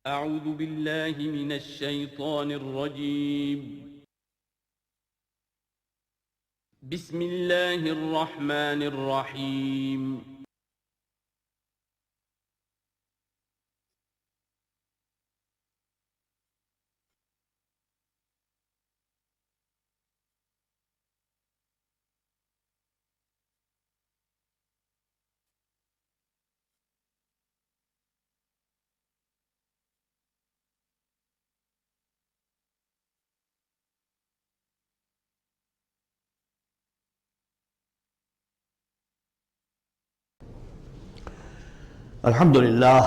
أعوذ بالله من الشيطان الرجيم. بسم الله الرحمن الرحيم. الحمدللہ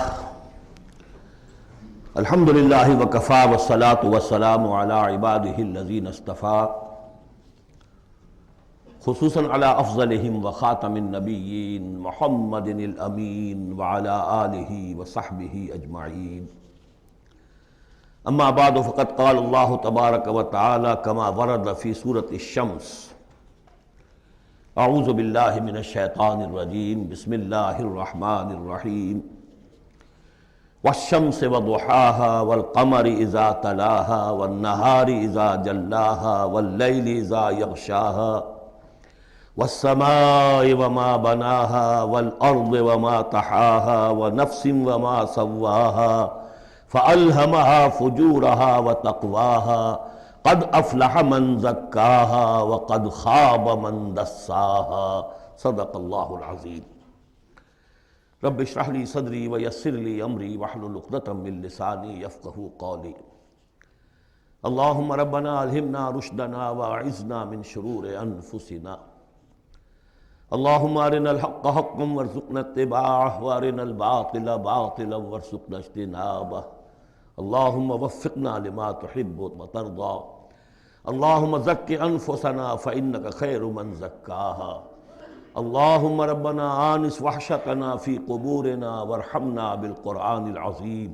وکفیٰ والصلاة والسلام علی عبادہ الذین اصطفیٰ، خصوصاً علی افضلہم وخاتم النبیین محمد الامین وعلی آلہ وصحبہ اجمعین. اما بعد فقد قال اللہ تبارک وتعالی کما ورد فی سورۃ الشمس: اعوذ باللہ من الشیطان الرجیم، بسم اللہ الرحمن الرحیم. والشمس وضحاها والقمر اذا تلاها والنهار اذا جلاها والليل اذا يغشاها والسماء وما بناها والارض وما طحاها ونفس وما سواها فألهمها فجورها وتقواها قد افلح من زكاها وقد خاب من دساها. صدق اللہ العظیم. رب اشرح لي صدری ویسر لي امری واحلل عقدۃ من لسانی یفقہوا قولی. اللہم ربنا الہمنا رشدنا واعذنا من شرور انفسنا. اللہم ارنا الحق حقا وارزقنا اتباعہ وارنا الباطل باطلا وارزقنا اجتنابہ. اللہم وفقنا لما تحب وترضى. اللہم زک انفسنا فإنک خیر من زکاہا. اللہم ربنا آنس وحشتنا فی قبورنا وارحمنا بالقرآن العظیم.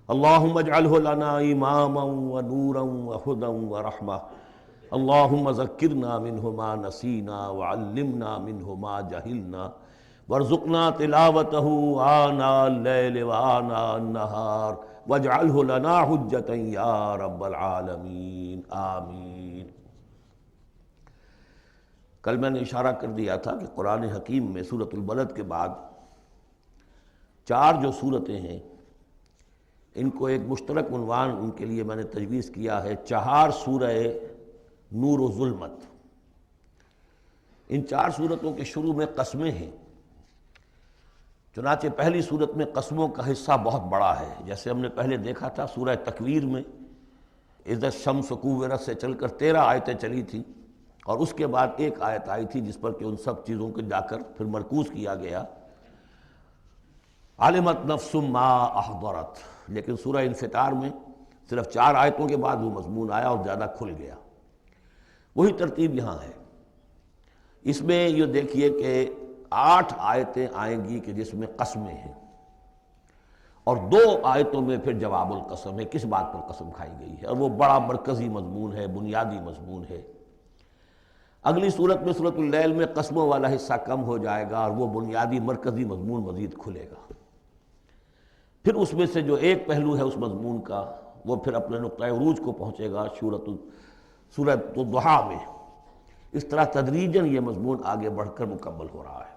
اللہم اجعلہ لنا اماما ونورا وہدى ورحمہ. اللہم ذکرنا منہ ما نسینا وعلمنا منہ ما جہلنا وارزقنا تلاوتہ آناء اللیل وآناء النہار واجعلہ لنا حجتا یا رب العالمین، آمین. کل میں نے اشارہ کر دیا تھا کہ قرآن حکیم میں سورۃ البلد کے بعد چار جو صورتیں ہیں، ان کو ایک مشترک عنوان ان کے لیے میں نے تجویز کیا ہے: چہار سورہ نور و ظلمت. ان چار صورتوں کے شروع میں قسمیں ہیں، چنانچہ پہلی صورت میں قسموں کا حصہ بہت بڑا ہے. جیسے ہم نے پہلے دیکھا تھا سورہ تکویر میں اذا الشمس کورت سے چل کر 13 آیتیں چلی تھیں، اور اس کے بعد ایک آیت آئی تھی جس پر کہ ان سب چیزوں کو جا کر پھر مرکوز کیا گیا: علمت نفس ما احضرت. لیکن سورہ انفطار میں صرف 4 آیتوں کے بعد وہ مضمون آیا اور زیادہ کھل گیا. وہی ترتیب یہاں ہے. اس میں یہ دیکھیے کہ 8 آیتیں آئیں گی کہ جس میں قسمیں ہیں، اور 2 آیتوں میں پھر جواب القسم ہے، کس بات پر قسم کھائی گئی ہے، اور وہ بڑا مرکزی مضمون ہے، بنیادی مضمون ہے. اگلی صورت میں سورۃ اللیل میں قسموں والا حصہ کم ہو جائے گا اور وہ بنیادی مرکزی مضمون مزید کھلے گا. پھر اس میں سے جو ایک پہلو ہے اس مضمون کا، وہ پھر اپنے نقطۂ عروج کو پہنچے گا سورۃ الضحیٰ میں. اس طرح تدریجاً یہ مضمون آگے بڑھ کر مکمل ہو رہا ہے.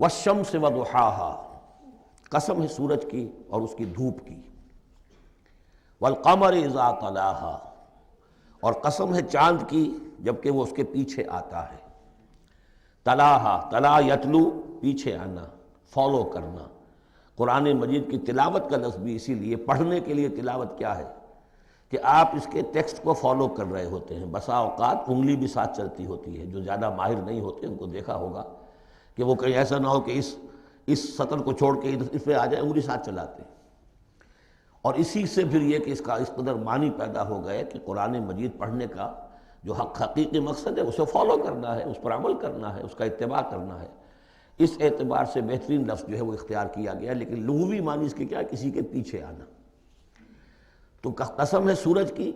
والشمس وضحاها، قسم ہے سورج کی اور اس کی دھوپ کی. والقمر اذا تلاها، اور قسم ہے چاند کی جبکہ وہ اس کے پیچھے آتا ہے. تلاہا، تلا یتلو، پیچھے آنا، فالو کرنا. قرآن مجید کی تلاوت کا لفظ بھی اسی لیے، پڑھنے کے لیے تلاوت کیا ہے کہ آپ اس کے ٹیکسٹ کو فالو کر رہے ہوتے ہیں. بسا اوقات انگلی بھی ساتھ چلتی ہوتی ہے. جو زیادہ ماہر نہیں ہوتے ان کو دیکھا ہوگا کہ وہ کہیں ایسا نہ ہو کہ اس سطر کو چھوڑ کے اس پہ آ جائے، انگلی ساتھ چلاتے ہیں. اور اسی سے پھر یہ کہ اس کا اس قدر معنی پیدا ہو گئے کہ قرآن مجید پڑھنے کا جو حقیقی مقصد ہے اسے فالو کرنا ہے، اس پر عمل کرنا ہے، اس کا اتباع کرنا ہے. اس اعتبار سے بہترین لفظ جو ہے وہ اختیار کیا گیا. لیکن لغوی معنی اس کے کیا ہے؟ کسی کے پیچھے آنا. تو قسم ہے سورج کی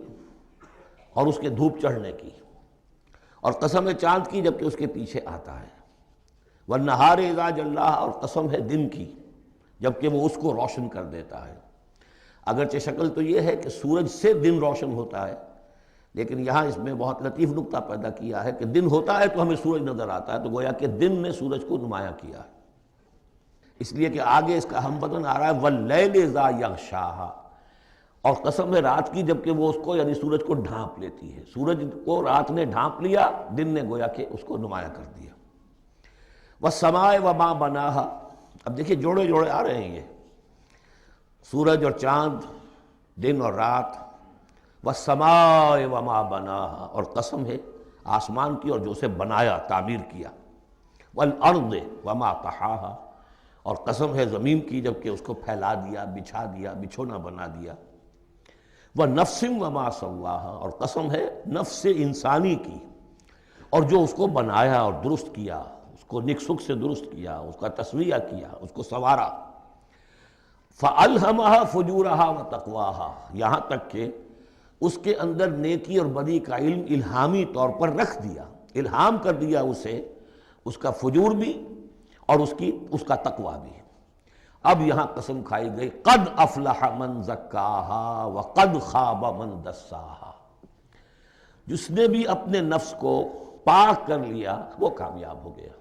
اور اس کے دھوپ چڑھنے کی، اور قسم ہے چاند کی جبکہ اس کے پیچھے آتا ہے. والنہار اذا جلاھا، اور قسم ہے دن کی جبکہ وہ اس کو روشن کر دیتا ہے۔ اگرچہ شکل تو یہ ہے کہ سورج سے دن روشن ہوتا ہے، لیکن یہاں اس میں بہت لطیف نکتہ پیدا کیا ہے کہ دن ہوتا ہے تو ہمیں سورج نظر آتا ہے، تو گویا کہ دن نے سورج کو نمایاں کیا ہے، اس لیے کہ آگے اس کا ہم بدن آ رہا ہے وَاللَّيْلِ إِذَا يَغْشَاهَا، اور قسم ہے رات کی جبکہ وہ اس کو یعنی سورج کو ڈھانپ لیتی ہے۔ سورج کو رات نے ڈھانپ لیا، دن نے گویا کہ اس کو نمایاں کر دیا۔ وَالسَّمَاءِ وَمَا بَنَاهَا، اب دیکھیے جوڑے جوڑے آ رہے ہیں یہ سورج اور چاند، دن اور رات۔ وَالسَّمَاءِ وَمَا بَنَاهَا، اور قسم ہے آسمان کی اور جو اسے بنایا، تعمیر کیا۔ وَالْأَرْضِ وَمَا طَحَاهَا، اور قسم ہے زمین کی جبکہ اس کو پھیلا دیا، بچھا دیا، بچھونا بنا دیا۔ وَنَفْسٍ وَمَا سَوَّاهَا، اور قسم ہے نفس انسانی کی اور جو اس کو بنایا اور درست کیا، اس کو نک سک سے درست کیا، اس کا تسویہ کیا، اس کو سنوارا۔ فَأَلْهَمَهَا فُجُورَهَا وَتَقْوَاهَا، یہاں تک کہ اس کے اندر نیکی اور بدی کا علم الہامی طور پر رکھ دیا، الہام کر دیا اسے، اس کا فجور بھی اور اس کا تقویٰ بھی۔ اب یہاں قسم کھائی گئی قد افلح من زکاہا وقد خاب من دساہا، جس نے بھی اپنے نفس کو پاک کر لیا وہ کامیاب ہو گیا،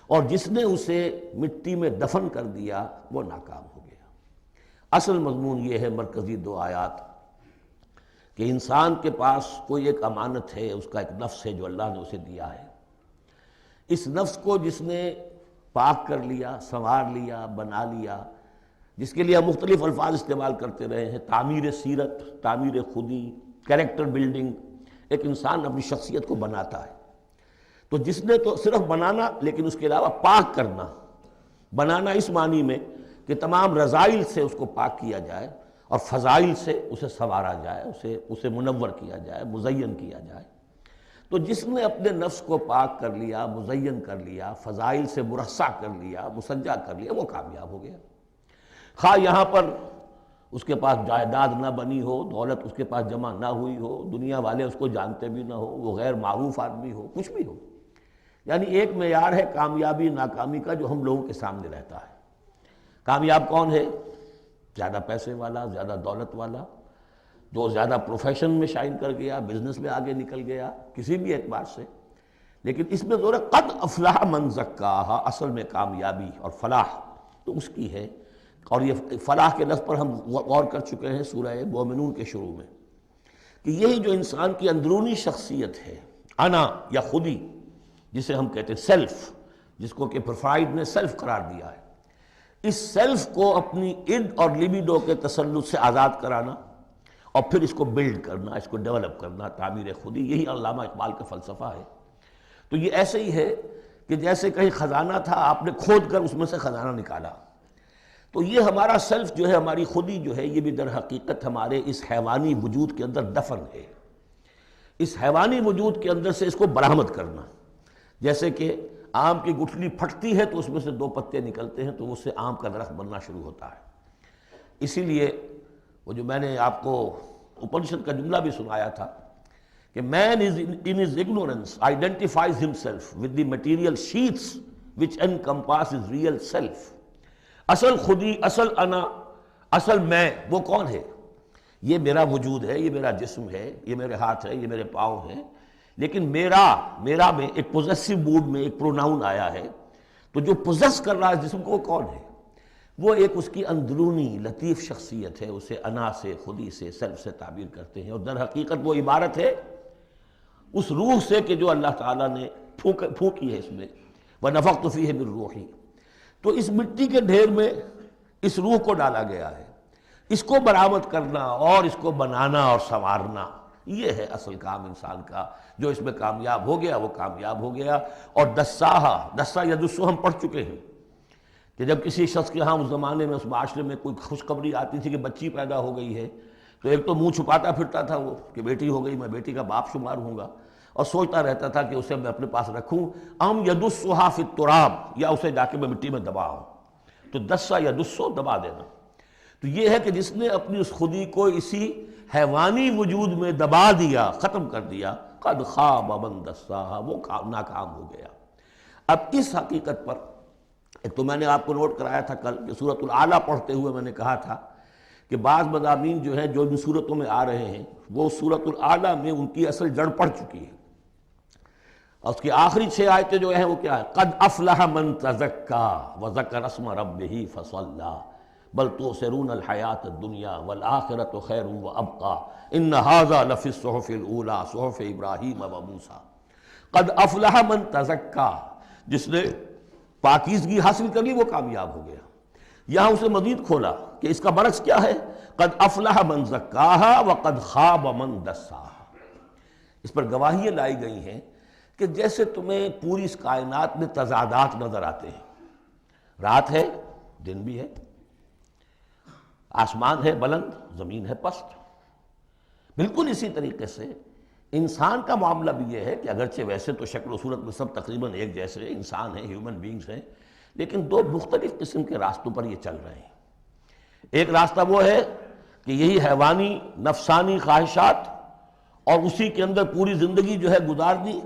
اور جس نے اسے مٹی میں دفن کر دیا وہ ناکام ہو گیا۔ اصل مضمون یہ ہے مرکزی دو آیات کہ انسان کے پاس کوئی ایک امانت ہے، اس کا ایک نفس ہے جو اللہ نے اسے دیا ہے۔ اس نفس کو جس نے پاک کر لیا، سنوار لیا، بنا لیا، جس کے لیے ہم مختلف الفاظ استعمال کرتے رہے ہیں، تعمیر سیرت، تعمیر خودی، کریکٹر بلڈنگ، ایک انسان اپنی شخصیت کو بناتا ہے۔ تو جس نے تو صرف بنانا، لیکن اس کے علاوہ پاک کرنا، بنانا اس معنی میں کہ تمام رذائل سے اس کو پاک کیا جائے اور فضائل سے اسے سنوارا جائے، اسے منور کیا جائے، مزین کیا جائے۔ تو جس نے اپنے نفس کو پاک کر لیا، مزین کر لیا، فضائل سے مرصع کر لیا، مسجع کر لیا، وہ کامیاب ہو گیا۔ خواہ یہاں پر اس کے پاس جائیداد نہ بنی ہو، دولت اس کے پاس جمع نہ ہوئی ہو، دنیا والے اس کو جانتے بھی نہ ہو، وہ غیر معروف آدمی ہو، کچھ بھی ہو، یعنی ایک معیار ہے کامیابی ناکامی کا جو ہم لوگوں کے سامنے رہتا ہے۔ کامیاب کون ہے؟ زیادہ پیسے والا، زیادہ دولت والا، جو زیادہ پروفیشن میں شائن کر گیا، بزنس میں آگے نکل گیا، کسی بھی اعتبار سے۔ لیکن اس میں زور ہے قد افلح من زکاہا، اصل میں کامیابی اور فلاح تو اس کی ہے۔ اور یہ فلاح کے لفظ پر ہم غور کر چکے ہیں سورہ مومنون کے شروع میں، کہ یہی جو انسان کی اندرونی شخصیت ہے، انا یا خودی جسے ہم کہتے ہیں سیلف، جس کو کہ پروفائڈ نے سیلف قرار دیا ہے، اس سیلف کو اپنی اڈ اور لیبیڈو کے تسلط سے آزاد کرانا اور پھر اس کو بلڈ کرنا، اس کو ڈیولپ کرنا، تعمیر خودی، یہی علامہ اقبال کا فلسفہ ہے۔ تو یہ ایسے ہی ہے کہ جیسے کہیں خزانہ تھا، آپ نے کھود کر اس میں سے خزانہ نکالا، تو یہ ہمارا سیلف جو ہے، ہماری خودی جو ہے، یہ بھی در حقیقت ہمارے اس حیوانی وجود کے اندر دفن ہے۔ اس حیوانی وجود کے اندر سے اس کو برآمد کرنا، جیسے کہ آم کی گٹھلی پھٹتی ہے تو اس میں سے دو پتے نکلتے ہیں تو اس سے آم کا درخت بننا شروع ہوتا ہے۔ اسی لیے وہ جو میں نے آپ کو اپنشد کا جملہ بھی سنایا تھا کہ man is in his ignorance identifies himself with the material sheaths which encompass his real self۔ اصل خودی، اصل انا، اصل میں وہ کون ہے؟ یہ میرا وجود ہے، یہ میرا جسم ہے، یہ میرے ہاتھ ہے، یہ میرے پاؤں ہیں، لیکن میرا میں ایک پوزیسو موڈ میں ایک پروناؤن آیا ہے، تو جو پوزیس کر رہا ہے جسم کو کون ہے؟ وہ ایک اس کی اندرونی لطیف شخصیت ہے، اسے انا سے، خودی سے، سیلف سے تعبیر کرتے ہیں، اور در حقیقت وہ عبارت ہے اس روح سے کہ جو اللہ تعالیٰ نے پھونکی ہے اس میں، وَنَفَخْتُ فِيهِ مِن رُوحِي۔ تو اس مٹی کے ڈھیر میں اس روح کو ڈالا گیا ہے، اس کو برآمد کرنا اور اس کو بنانا اور سنوارنا، یہ ہے اصل کام انسان کا۔ جو اس میں کامیاب ہو گیا وہ کامیاب ہو گیا۔ اور دسا یدسو ہم پڑھ چکے ہیں کہ جب کسی شخص کے ہاں اس زمانے میں، اس معاشرے میں کوئی خوشخبری آتی تھی کہ بچی پیدا ہو گئی ہے، تو ایک تو منہ چھپاتا پھرتا تھا وہ کہ بیٹی ہو گئی، میں بیٹی کا باپ شمار ہوں گا، اور سوچتا رہتا تھا کہ اسے میں اپنے پاس رکھوں، ام یدسھا فی التراب، یا اسے جا کے میں مٹی میں دباؤں۔ تو دسا یدسو دبا دینا، تو یہ ہے کہ جس نے اپنی اس خودی کو اسی حیوانی وجود میں دبا دیا، ختم کر دیا، قد خاب من دساہا، وہ ناکام ہو گیا۔ اب اس حقیقت پر ایک تو میں نے آپ کو نوٹ کرایا تھا کل کہ سورۃ الاعلیٰ پڑھتے ہوئے میں نے کہا تھا کہ بعض مضامین جو ہیں جو ان صورتوں میں آ رہے ہیں وہ سورۃ الاعلیٰ میں ان کی اصل جڑ پڑ چکی ہے، اور اس کی آخری 6 آیتیں جو ہیں وہ کیا ہے؟ قد افلح من تزکا وذکر اسم ربہ فصلی بل تؤثرون الحیاۃ الدنیا والآخرۃ خیر وابقی ان ھذا لفی الصحف الاولی صحف ابراہیم وموسیٰ۔ قد افلح من تزکا، جس نے پاکیزگی حاصل کر لی وہ کامیاب ہو گیا۔ یہاں اسے مزید کھولا کہ اس کا برعکس کیا ہے؟ قد افلح من زکاہا وقد خاب من دساہا۔ اس پر گواہیاں لائی گئی ہیں کہ جیسے تمہیں پوری اس کائنات میں تضادات نظر آتے ہیں، رات ہے دن بھی ہے، آسمان ہے بلند زمین ہے پست، بالکل اسی طریقے سے انسان کا معاملہ بھی یہ ہے کہ اگرچہ ویسے تو شکل و صورت میں سب تقریباً ایک جیسے انسان ہیں، ہیومن بینگز ہیں، لیکن 2 مختلف قسم کے راستوں پر یہ چل رہے ہیں۔ ایک راستہ وہ ہے کہ یہی حیوانی نفسانی خواہشات اور اسی کے اندر پوری زندگی جو ہے گزار دی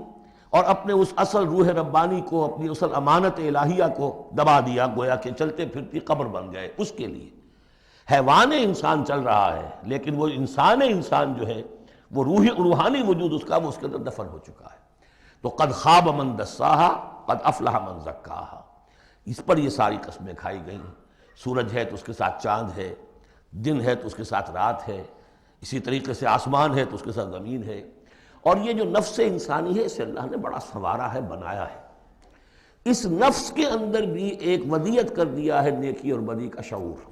اور اپنے اس اصل روح ربانی کو، اپنی اصل امانت الہیہ کو دبا دیا، گویا کہ چلتے پھرتی قبر بن گئے۔ اس کے لیے حیوان انسان چل رہا ہے، لیکن وہ انسان جو ہے وہ روحانی وجود اس کا وہ اس کے اندر دفن ہو چکا ہے۔ تو قد خاب من دساہا قد افلح من زکاہا، اس پر یہ ساری قسمیں کھائی گئیں۔ سورج ہے تو اس کے ساتھ چاند ہے، دن ہے تو اس کے ساتھ رات ہے، اسی طریقے سے آسمان ہے تو اس کے ساتھ زمین ہے، اور یہ جو نفس انسانی ہے اسے اللہ نے بڑا سنوارا ہے، بنایا ہے۔ اس نفس کے اندر بھی ایک ودیت کر دیا ہے نیکی اور بدی کا شعور۔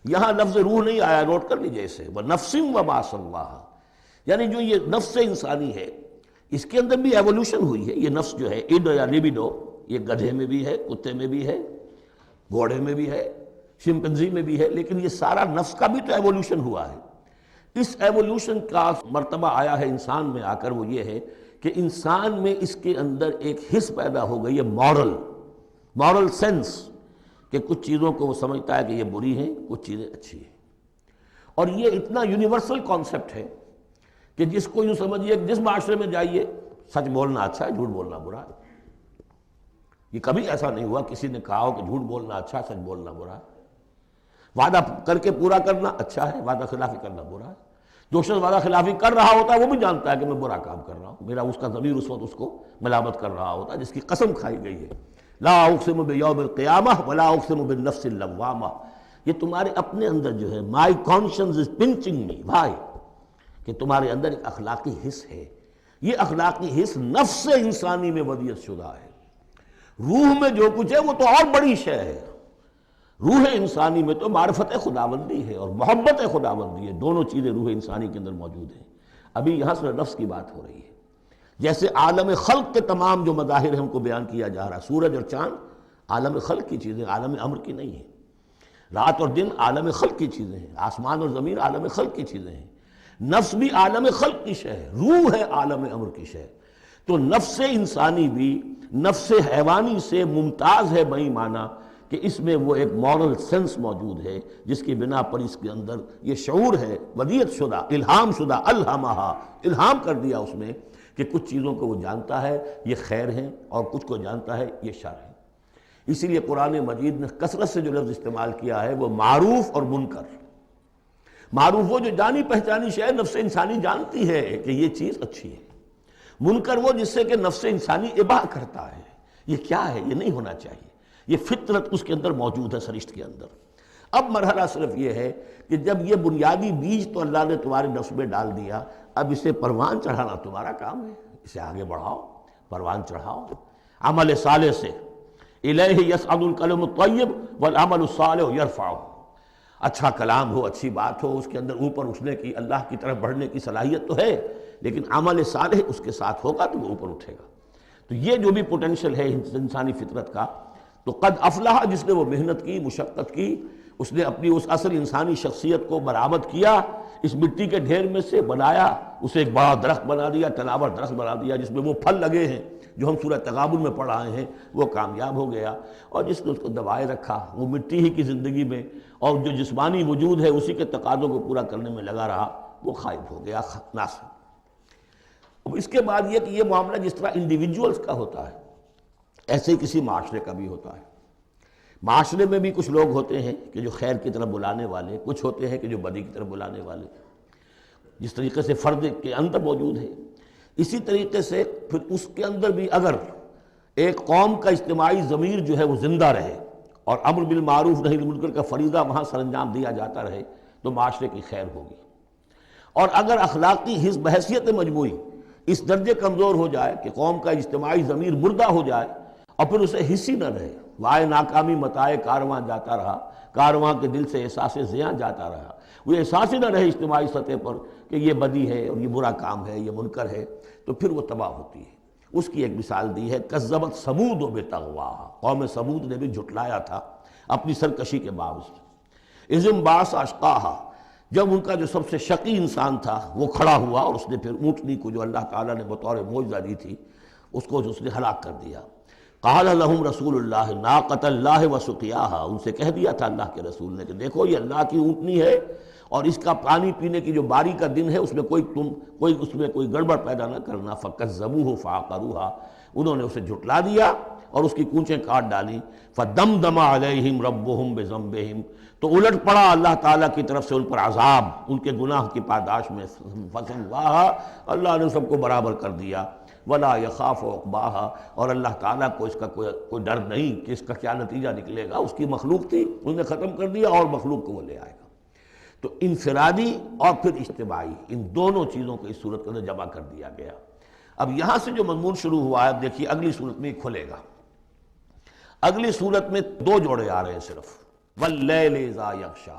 یہاں لفظ روح نہیں آیا، نوٹ کر لیجئے اسے، وَنَفْسٍ وَمَا سَوَّاهَا، یعنی جو یہ نفس انسانی ہے اس کے اندر بھی ایولیوشن ہوئی ہے۔ یہ نفس جو ہے ایڈ یا لیبیڈو، یہ گدھے میں بھی ہے، کتے میں بھی ہے، گھوڑے میں بھی ہے، شمپنزی میں بھی ہے، لیکن یہ سارا نفس کا بھی تو ایولیوشن ہوا ہے۔ اس ایولیوشن کا مرتبہ آیا ہے انسان میں آ کر، وہ یہ ہے کہ انسان میں اس کے اندر ایک حس پیدا ہو گئی ہے، مورل سینس، کہ کچھ چیزوں کو وہ سمجھتا ہے کہ یہ بری ہیں، کچھ چیزیں اچھی ہیں۔ اور یہ اتنا یونیورسل کانسیپٹ ہے کہ جس کو یوں سمجھیے کہ جس معاشرے میں جائیے سچ بولنا اچھا ہے، جھوٹ بولنا برا ہے۔ یہ کبھی ایسا نہیں ہوا کسی نے کہا ہو کہ جھوٹ بولنا اچھا ہے، سچ بولنا برا ہے۔ وعدہ کر کے پورا کرنا اچھا ہے، وعدہ خلافی کرنا برا ہے۔ جو شخص وعدہ خلافی کر رہا ہوتا ہے وہ بھی جانتا ہے کہ میں برا کام کر رہا ہوں، میرا اس کا ضمیر اس وقت اس کو ملامت کر رہا ہوتا ہے، جس کی قسم کھائی گئی ہے۔ لا اقسم بیوم القیامہ ولا اقسم بالنفس اللوامہ، یہ تمہارے اپنے اندر جو ہے مائی کانشنس از پنچنگ می، بھائی، کہ تمہارے اندر ایک اخلاقی حس ہے۔ یہ اخلاقی حس نفس انسانی میں ودیت شدہ ہے۔ روح میں جو کچھ ہے وہ تو اور بڑی شے ہے۔ روح انسانی میں تو معرفت خداوندی ہے اور محبت خداوندی ہے، دونوں چیزیں روح انسانی کے اندر موجود ہیں۔ ابھی یہاں سے نفس کی بات ہو رہی ہے۔ جیسے عالم خلق کے تمام جو مظاہر ہیں ان کو بیان کیا جا رہا ہے، سورج اور چاند عالم خلق کی چیزیں، عالم امر کی نہیں ہیں۔ رات اور دن عالم خلق کی چیزیں ہیں، آسمان اور زمین عالم خلق کی چیزیں ہیں۔ نفس بھی عالم خلق کی شے ہے، روح ہے عالم امر کی شے۔ تو نفس انسانی بھی نفس حیوانی سے ممتاز ہے بئی معنی کہ اس میں وہ ایک مورل سینس موجود ہے جس کی بنا پر اس کے اندر یہ شعور ہے، ودیت شدہ، الہام شدہ، الہمہا، الہام کر دیا اس میں کہ کچھ چیزوں کو وہ جانتا ہے یہ خیر ہیں اور کچھ کو جانتا ہے یہ شر ہے۔ اسی لیے قرآن مجید نے کثرت سے جو لفظ استعمال کیا ہے وہ معروف اور منکر۔ معروف وہ جو جانی پہچانی شے نفس انسانی جانتی ہے کہ یہ چیز اچھی ہے، منکر وہ جس سے کہ نفس انسانی اباح کرتا ہے یہ کیا ہے، یہ نہیں ہونا چاہیے، یہ فطرت اس کے اندر موجود ہے سرشت کے اندر۔ اب مرحلہ صرف یہ ہے کہ جب یہ بنیادی بیج تو اللہ نے تمہارے نفس میں ڈال دیا، اب اسے پروان چڑھانا تمہارا کام ہے، اسے آگے بڑھاؤ، پروان چڑھاؤ عمل صالح سے۔ الیہ یصعد الکلم الطیب والعمل الصالح یرفعہ، اچھا کلام ہو، اچھی بات ہو، اس کے اندر اوپر اٹھنے کی، اللہ کی طرف بڑھنے کی صلاحیت تو ہے، لیکن عمل صالح اس کے ساتھ ہوگا تو وہ اوپر اٹھے گا۔ تو یہ جو بھی پوٹینشل ہے انسانی فطرت کا، تو قد افلح جس نے وہ محنت کی، مشقت کی، اس نے اپنی اس اصل انسانی شخصیت کو برآمد کیا، اس مٹی کے ڈھیر میں سے بنایا، اسے ایک بڑا درخت بنا دیا، تناور درخت بنا دیا جس میں وہ پھل لگے ہیں جو ہم سورہ تغابن میں پڑھ رہے ہیں، وہ کامیاب ہو گیا۔ اور جس نے اس کو دبائے رکھا، وہ مٹی ہی کی زندگی میں اور جو جسمانی وجود ہے اسی کے تقاضوں کو پورا کرنے میں لگا رہا، وہ غائب ہو گیا، ناصر۔ اب اس کے بعد یہ کہ یہ معاملہ جس طرح انڈیویجولز کا ہوتا ہے ایسے ہی کسی معاشرے کا بھی ہوتا ہے۔ معاشرے میں بھی کچھ لوگ ہوتے ہیں کہ جو خیر کی طرف بلانے والے، کچھ ہوتے ہیں کہ جو بدی کی طرف بلانے والے، جس طریقے سے فرد کے اندر موجود ہے، اسی طریقے سے پھر اس کے اندر بھی اگر ایک قوم کا اجتماعی ضمیر جو ہے وہ زندہ رہے اور امر بالمعروف نہی عن المنکر کا فریضہ وہاں سر انجام دیا جاتا رہے تو معاشرے کی خیر ہوگی۔ اور اگر اخلاقی حزب بحیثیت مجموعی اس درجے کمزور ہو جائے کہ قوم کا اجتماعی ضمیر مردہ ہو جائے اور پھر اسے حس ہی نہ رہے، وائے ناکامی متائے کارواں جاتا رہا، کارواں کے دل سے احساس زیاں جاتا رہا، وہ احساس ہی نہ رہے اجتماعی سطح پر کہ یہ بدی ہے اور یہ برا کام ہے، یہ منکر ہے، تو پھر وہ تباہ ہوتی ہے۔ اس کی ایک مثال دی ہے، کذبت ثمود بطغواہا، قوم ثمود نے بھی جھٹلایا تھا اپنی سرکشی کے باوجود۔ اذ انبعث اشقاہا، جب ان کا جو سب سے شقی انسان تھا وہ کھڑا ہوا اور اس نے پھر اونٹنی کو جو اللہ تعالیٰ نے بطور معجزہ دی تھی اس کو اس نے ہلاک کر دیا۔ قال لهم رسول اللہ ناقۃ اللہ وسقیاہا، ان سے کہہ دیا تھا اللہ کے رسول نے کہ دیکھو یہ اللہ کی اونٹنی ہے اور اس کا پانی پینے کی جو باری کا دن ہے اس میں کوئی گڑبڑ پیدا نہ کرنا۔ فکذبوہ فعقروہا، انہوں نے اسے جھٹلا دیا اور اس کی کونچیں کاٹ ڈالی۔ فدمدم علیہم ربہم بذنبہم، تو الٹ پڑا اللہ تعالیٰ کی طرف سے ان پر عذاب ان کے گناہ کی پاداش میں، فسواہا، اللہ نے سب کو برابر کر دیا۔ ولا یخاف عقباہا، اور اللہ تعالیٰ کو اس کا کوئی ڈر نہیں کہ اس کا کیا نتیجہ نکلے گا، اس کی مخلوق تھی اس نے ختم کر دیا اور مخلوق کو وہ لے آئے گا۔ تو انفرادی اور پھر اجتماعی، ان دونوں چیزوں کو اس صورت کے اندر جمع کر دیا گیا۔ اب یہاں سے جو مضمون شروع ہوا ہے دیکھیے اگلی صورت میں کھلے گا۔ اگلی صورت میں دو جوڑے آ رہے ہیں صرف، واللیل اذا یغشا،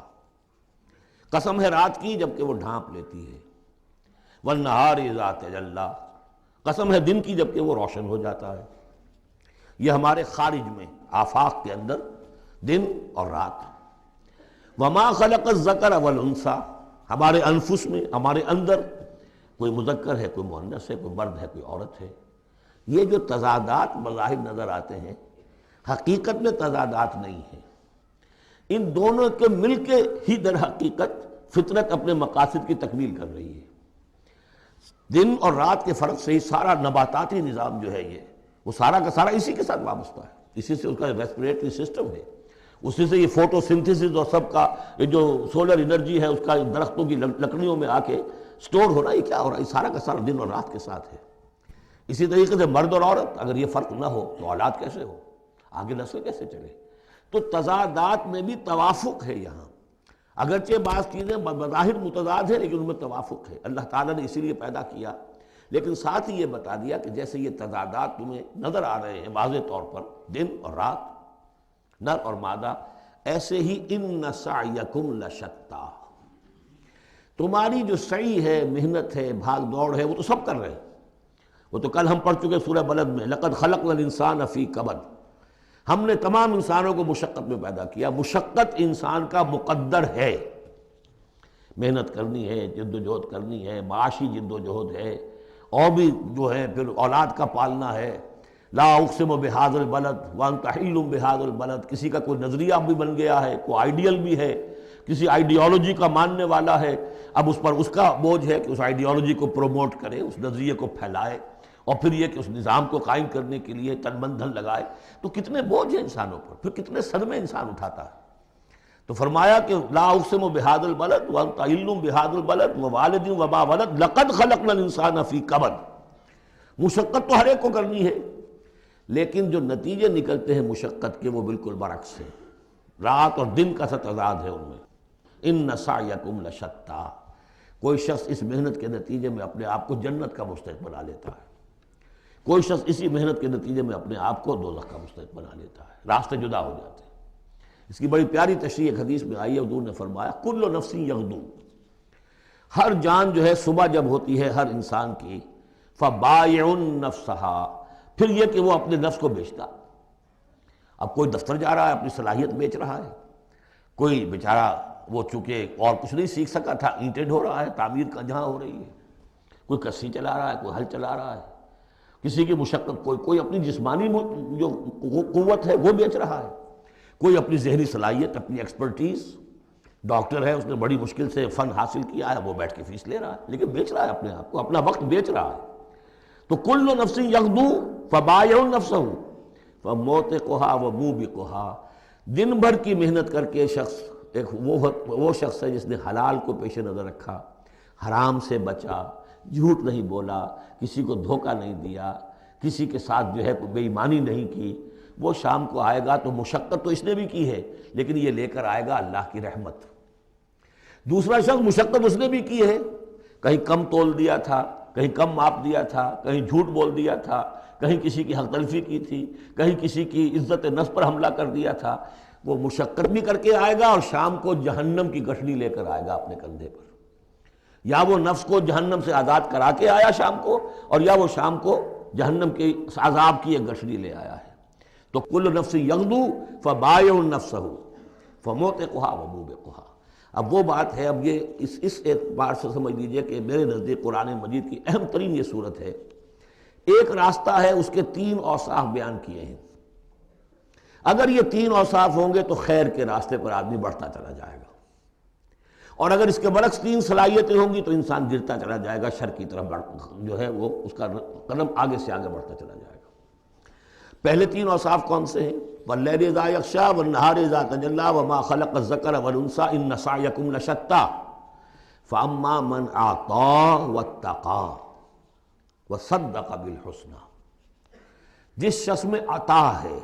قسم ہے رات کی جبکہ وہ ڈھانپ لیتی ہے، والنہار اذا تجلی، قسم ہے دن کی جبکہ وہ روشن ہو جاتا ہے۔ یہ ہمارے خارج میں آفاق کے اندر دن اور رات۔ وما خلق الذکر والانثی، ہمارے انفس میں ہمارے اندر کوئی مذکر ہے، کوئی مؤنث ہے، کوئی مرد ہے، کوئی عورت ہے۔ یہ جو تضادات بظاہر نظر آتے ہیں حقیقت میں تضادات نہیں ہیں، ان دونوں کے مل کے ہی در حقیقت فطرت اپنے مقاصد کی تکمیل کر رہی ہے۔ دن اور رات کے فرق سے ہی سارا نباتاتی نظام جو ہے یہ وہ سارا کا سارا اسی کے ساتھ وابستہ ہے، اسی سے اس کا ریسپریٹری سسٹم ہے، اسی سے یہ فوٹو سنتھسس اور سب کا یہ جو سولر انرجی ہے اس کا درختوں کی لکڑیوں میں آ کے سٹور ہو رہا ہے، یہ کیا ہو رہا ہے، یہ سارا کا سارا دن اور رات کے ساتھ ہے۔ اسی طریقے سے مرد اور عورت، اگر یہ فرق نہ ہو تو اولاد کیسے ہو، آگے نسل کیسے چلے؟ تو تضادات میں بھی توافق ہے یہاں، اگرچہ بعض چیزیں بظاہر متضاد ہیں لیکن ان میں توافق ہے، اللہ تعالیٰ نے اسی لیے پیدا کیا، لیکن ساتھ ہی یہ بتا دیا کہ جیسے یہ تضادات تمہیں نظر آ رہے ہیں واضح طور پر، دن اور رات، نر اور مادہ، ایسے ہی ان سعیکم لشتی، تمہاری جو سعی ہے، محنت ہے، بھاگ دوڑ ہے، وہ تو سب کر رہے ہیں۔ وہ تو کل ہم پڑھ چکے سورہ بلد میں، لقد خلقنا الانسان فی کبد، ہم نے تمام انسانوں کو مشقت میں پیدا کیا۔ مشقت انسان کا مقدر ہے، محنت کرنی ہے، جد و جہد کرنی ہے، معاشی جد و جہد ہے، اور بھی جو ہے پھر اولاد کا پالنا ہے۔ لا اقسم بہذا البلد وانت حل بہذا البلد، کسی کا کوئی نظریہ بھی بن گیا ہے، کوئی آئیڈیل بھی ہے، کسی آئیڈیالوجی کا ماننے والا ہے، اب اس پر اس کا بوجھ ہے کہ اس آئیڈیالوجی کو پروموٹ کرے، اس نظریے کو پھیلائے، اور پھر یہ کہ اس نظام کو قائم کرنے کے لیے تن من دھن لگائے۔ تو کتنے بوجھ ہیں انسانوں پر، پھر کتنے صدمے انسان اٹھاتا ہے۔ تو فرمایا کہ لا اقسم بہذا البلد وانت حل بہذا البلد ووالد وما ولد لقد خلقنا الانسان فی کبد، مشقت تو ہر ایک کو کرنی ہے، لیکن جو نتیجے نکلتے ہیں مشقت کے وہ بالکل برعکس ہیں، رات اور دن کا سا تضاد ہے ان میں۔ ان سعیکم لشتی، کوئی شخص اس محنت کے نتیجے میں اپنے آپ کو جنت کا مستحق بنا لیتا ہے، کوئی شخص اسی محنت کے نتیجے میں اپنے آپ کو دوزخ کا مستحق بنا لیتا ہے، راستے جدا ہو جاتے ہیں۔ اس کی بڑی پیاری تشریح ایک حدیث میں آئی ہے، حضور نے فرمایا کل نفس یغدو، ہر جان جو ہے صبح جب ہوتی ہے ہر انسان کی، فبائع نفسہا، پھر یہ کہ وہ اپنے نفس کو بیچتا۔ اب کوئی دفتر جا رہا ہے اپنی صلاحیت بیچ رہا ہے، کوئی بیچارہ وہ چونکہ اور کچھ نہیں سیکھ سکا تھا، اینٹیں ڈھو رہا ہے، تعمیر کا جہاں ہو رہی ہے، کوئی کسی چلا رہا ہے، کوئی ہل چلا رہا ہے، کسی کی مشقت، کوئی اپنی جسمانی جو قوت ہے وہ بیچ رہا ہے، کوئی اپنی ذہنی صلاحیت، اپنی ایکسپرٹیز، ڈاکٹر ہے اس نے بڑی مشکل سے فن حاصل کیا ہے، وہ بیٹھ کے فیس لے رہا ہے، لیکن بیچ رہا ہے اپنے آپ کو، اپنا وقت بیچ رہا ہے۔ تو کل نفس یغدو فبائع نفسہ فموتقھا وموبقھا، دن بھر کی محنت کر کے شخص ایک وہ شخص ہے جس نے حلال کو پیش نظر رکھا، حرام سے بچا، جھوٹ نہیں بولا، کسی کو دھوکہ نہیں دیا، کسی کے ساتھ جو ہے بے ایمانی نہیں کی، وہ شام کو آئے گا تو مشقت تو اس نے بھی کی ہے لیکن یہ لے کر آئے گا اللہ کی رحمت۔ دوسرا شخص مشقت اس نے بھی کی ہے، کہیں کم تول دیا تھا، کہیں کم ماپ دیا تھا، کہیں جھوٹ بول دیا تھا، کہیں کسی کی حق تلفی کی تھی، کہیں کسی کی عزت نفس پر حملہ کر دیا تھا، وہ مشقت بھی کر کے آئے گا اور شام کو جہنم کی گٹھڑی لے کر آئے گا اپنے کندھے پر۔ یا وہ نفس کو جہنم سے آزاد کرا کے آیا شام کو، اور یا وہ شام کو جہنم کے عذاب کی ایک گٹھڑی لے آیا ہے۔ تو کل نفس یغدو فبائع نفسہ فموتقھا وموبقھا۔ اب وہ بات ہے، اب یہ اس اعتبار سے سمجھ لیجئے کہ میرے نزدیک قرآن مجید کی اہم ترین یہ صورت ہے۔ ایک راستہ ہے، اس کے 3 اوصاف بیان کیے ہیں۔ اگر یہ 3 اوصاف ہوں گے تو خیر کے راستے پر آدمی بڑھتا چلا جائے گا، اور اگر اس کے برعکس 3 صلاحیتیں ہوں گی تو انسان گرتا چلا جائے گا، شر کی طرف جو ہے وہ اس کا قدم آگے سے آگے بڑھتا چلا جائے گا۔ پہلے 3 اوصاف کون سے ہیں؟ وَاللَّيْلِ إِذَا يَغْشَىٰ وَالنَّهَارِ إِذَا تَجَلَّىٰ وَمَا خَلَقَ الذَّكَرَ وَالْأُنثَىٰ إِنَّ سَعْيَكُمْ لَشَتَّىٰ فَأَمَّا مَنْ أَعْطَىٰ وَاتَّقَىٰ وَصَدَّقَ بِالْحُسْنَىٰ۔ جس شخص میں عطا ہے،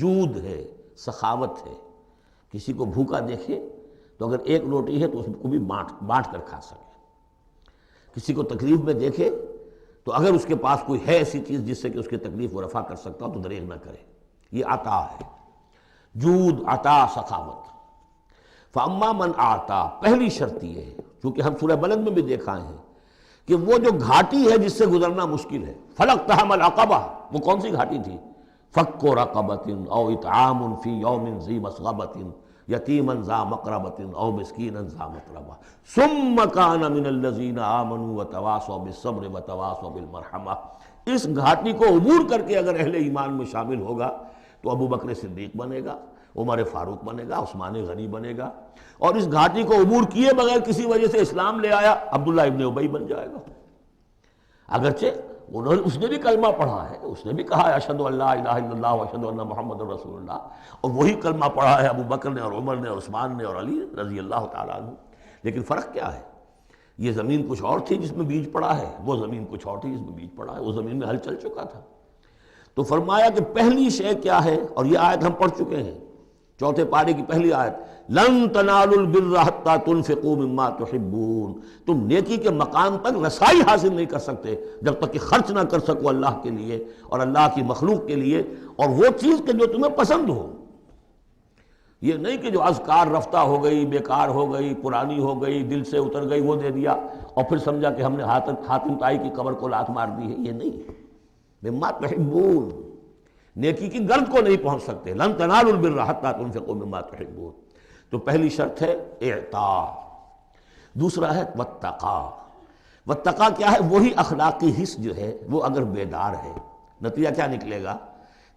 جود ہے، سخاوت ہے، کسی کو بھوکا دیکھے تو اگر 1 روٹی ہے تو اس کو بھی بانٹ کر کھا سکے، کسی کو تکلیف میں دیکھے تو اگر اس کے پاس کوئی ہے ایسی چیز جس سے کہ اس کی تکلیف وہ رفع کر سکتا ہو تو دریغ نہ کرے، یہ عطا ہے، جود، عطا، سخاوت۔ فَأَمَّا مَنْ أَعْطَىٰ، پہلی شرط یہ ہے، چونکہ ہم سورہ بلد میں بھی دیکھا ہے کہ وہ جو گھاٹی ہے جس سے گزرنا مشکل ہے، فَلَقْتَحَمَ الْعَقَبَةَ، وہ کون سی گھاٹی تھی؟ فَكُّ رَقَبَةٍ أَوْ إِطْعَامٌ فِي يَوْمٍ ذِي مَسْغَبَةٍ يَتِيمًا ذَا مَقْرَبَةٍ أَوْ مِسْكِينًا ذَا مَتْرَبَةٍ ثُمَّ كَانَ مِنَ الَّذِينَ آمَنُوا وَتَوَاصَوْا بِالصَّبْرِ وَتَوَاصَوْا بِالْمَرْحَمَةِ۔ اس گھاٹی کو عبور کر کے اگر اہل ایمان میں شامل ہوگا تو ابو بکر صدیق بنے گا، عمر فاروق بنے گا، عثمان غنی بنے گا، اور اس گھاٹی کو عبور کیے بغیر کسی وجہ سے اسلام لے آیا، عبداللہ ابن ابی بن جائے گا۔ اگرچہ اس نے بھی کلمہ پڑھا ہے، اس نے بھی کہا ہے اشہد ان لا الہ الا اللہ واشہد ان محمد رسول اللہ، اور وہی کلمہ پڑھا ہے ابو بکر نے اور عمر نے اور عثمان نے اور علی رضی اللہ تعالیٰ عنہ۔ لیکن فرق کیا ہے؟ یہ زمین کچھ اور تھی جس میں بیج پڑا ہے، وہ زمین کچھ اور تھی جس میں بیج پڑا ہے، وہ زمین میں ہل چل چکا تھا۔ تو فرمایا کہ پہلی شے کیا ہے، اور یہ آیت ہم پڑھ چکے ہیں، 4 پارے کی پہلی آیت، لن تنالوا البر حتى تنفقوا مما تحبون، تم نیکی کے مقام تک رسائی حاصل نہیں کر سکتے جب تک کہ خرچ نہ کر سکو اللہ کے لیے اور اللہ کی مخلوق کے لیے، اور وہ چیز کہ جو تمہیں پسند ہو۔ یہ نہیں کہ جو اذکار رفتہ ہو گئی، بیکار ہو گئی، پرانی ہو گئی، دل سے اتر گئی، وہ دے دیا اور پھر سمجھا کہ ہم نے حاتم طائی کی قبر کو لات مار دی ہے، یہ نہیں۔ مما تحبون، نیکی کی گرد کو نہیں پہنچ سکتے، لن تنالوا البر حتى تنفقوا مما تحبون۔ تو پہلی شرط ہے اعطاء، دوسرا ہے واتقا۔ واتقا کیا ہے؟ وہی اخلاقی حس جو ہے وہ اگر بیدار ہے، نتیجہ کیا نکلے گا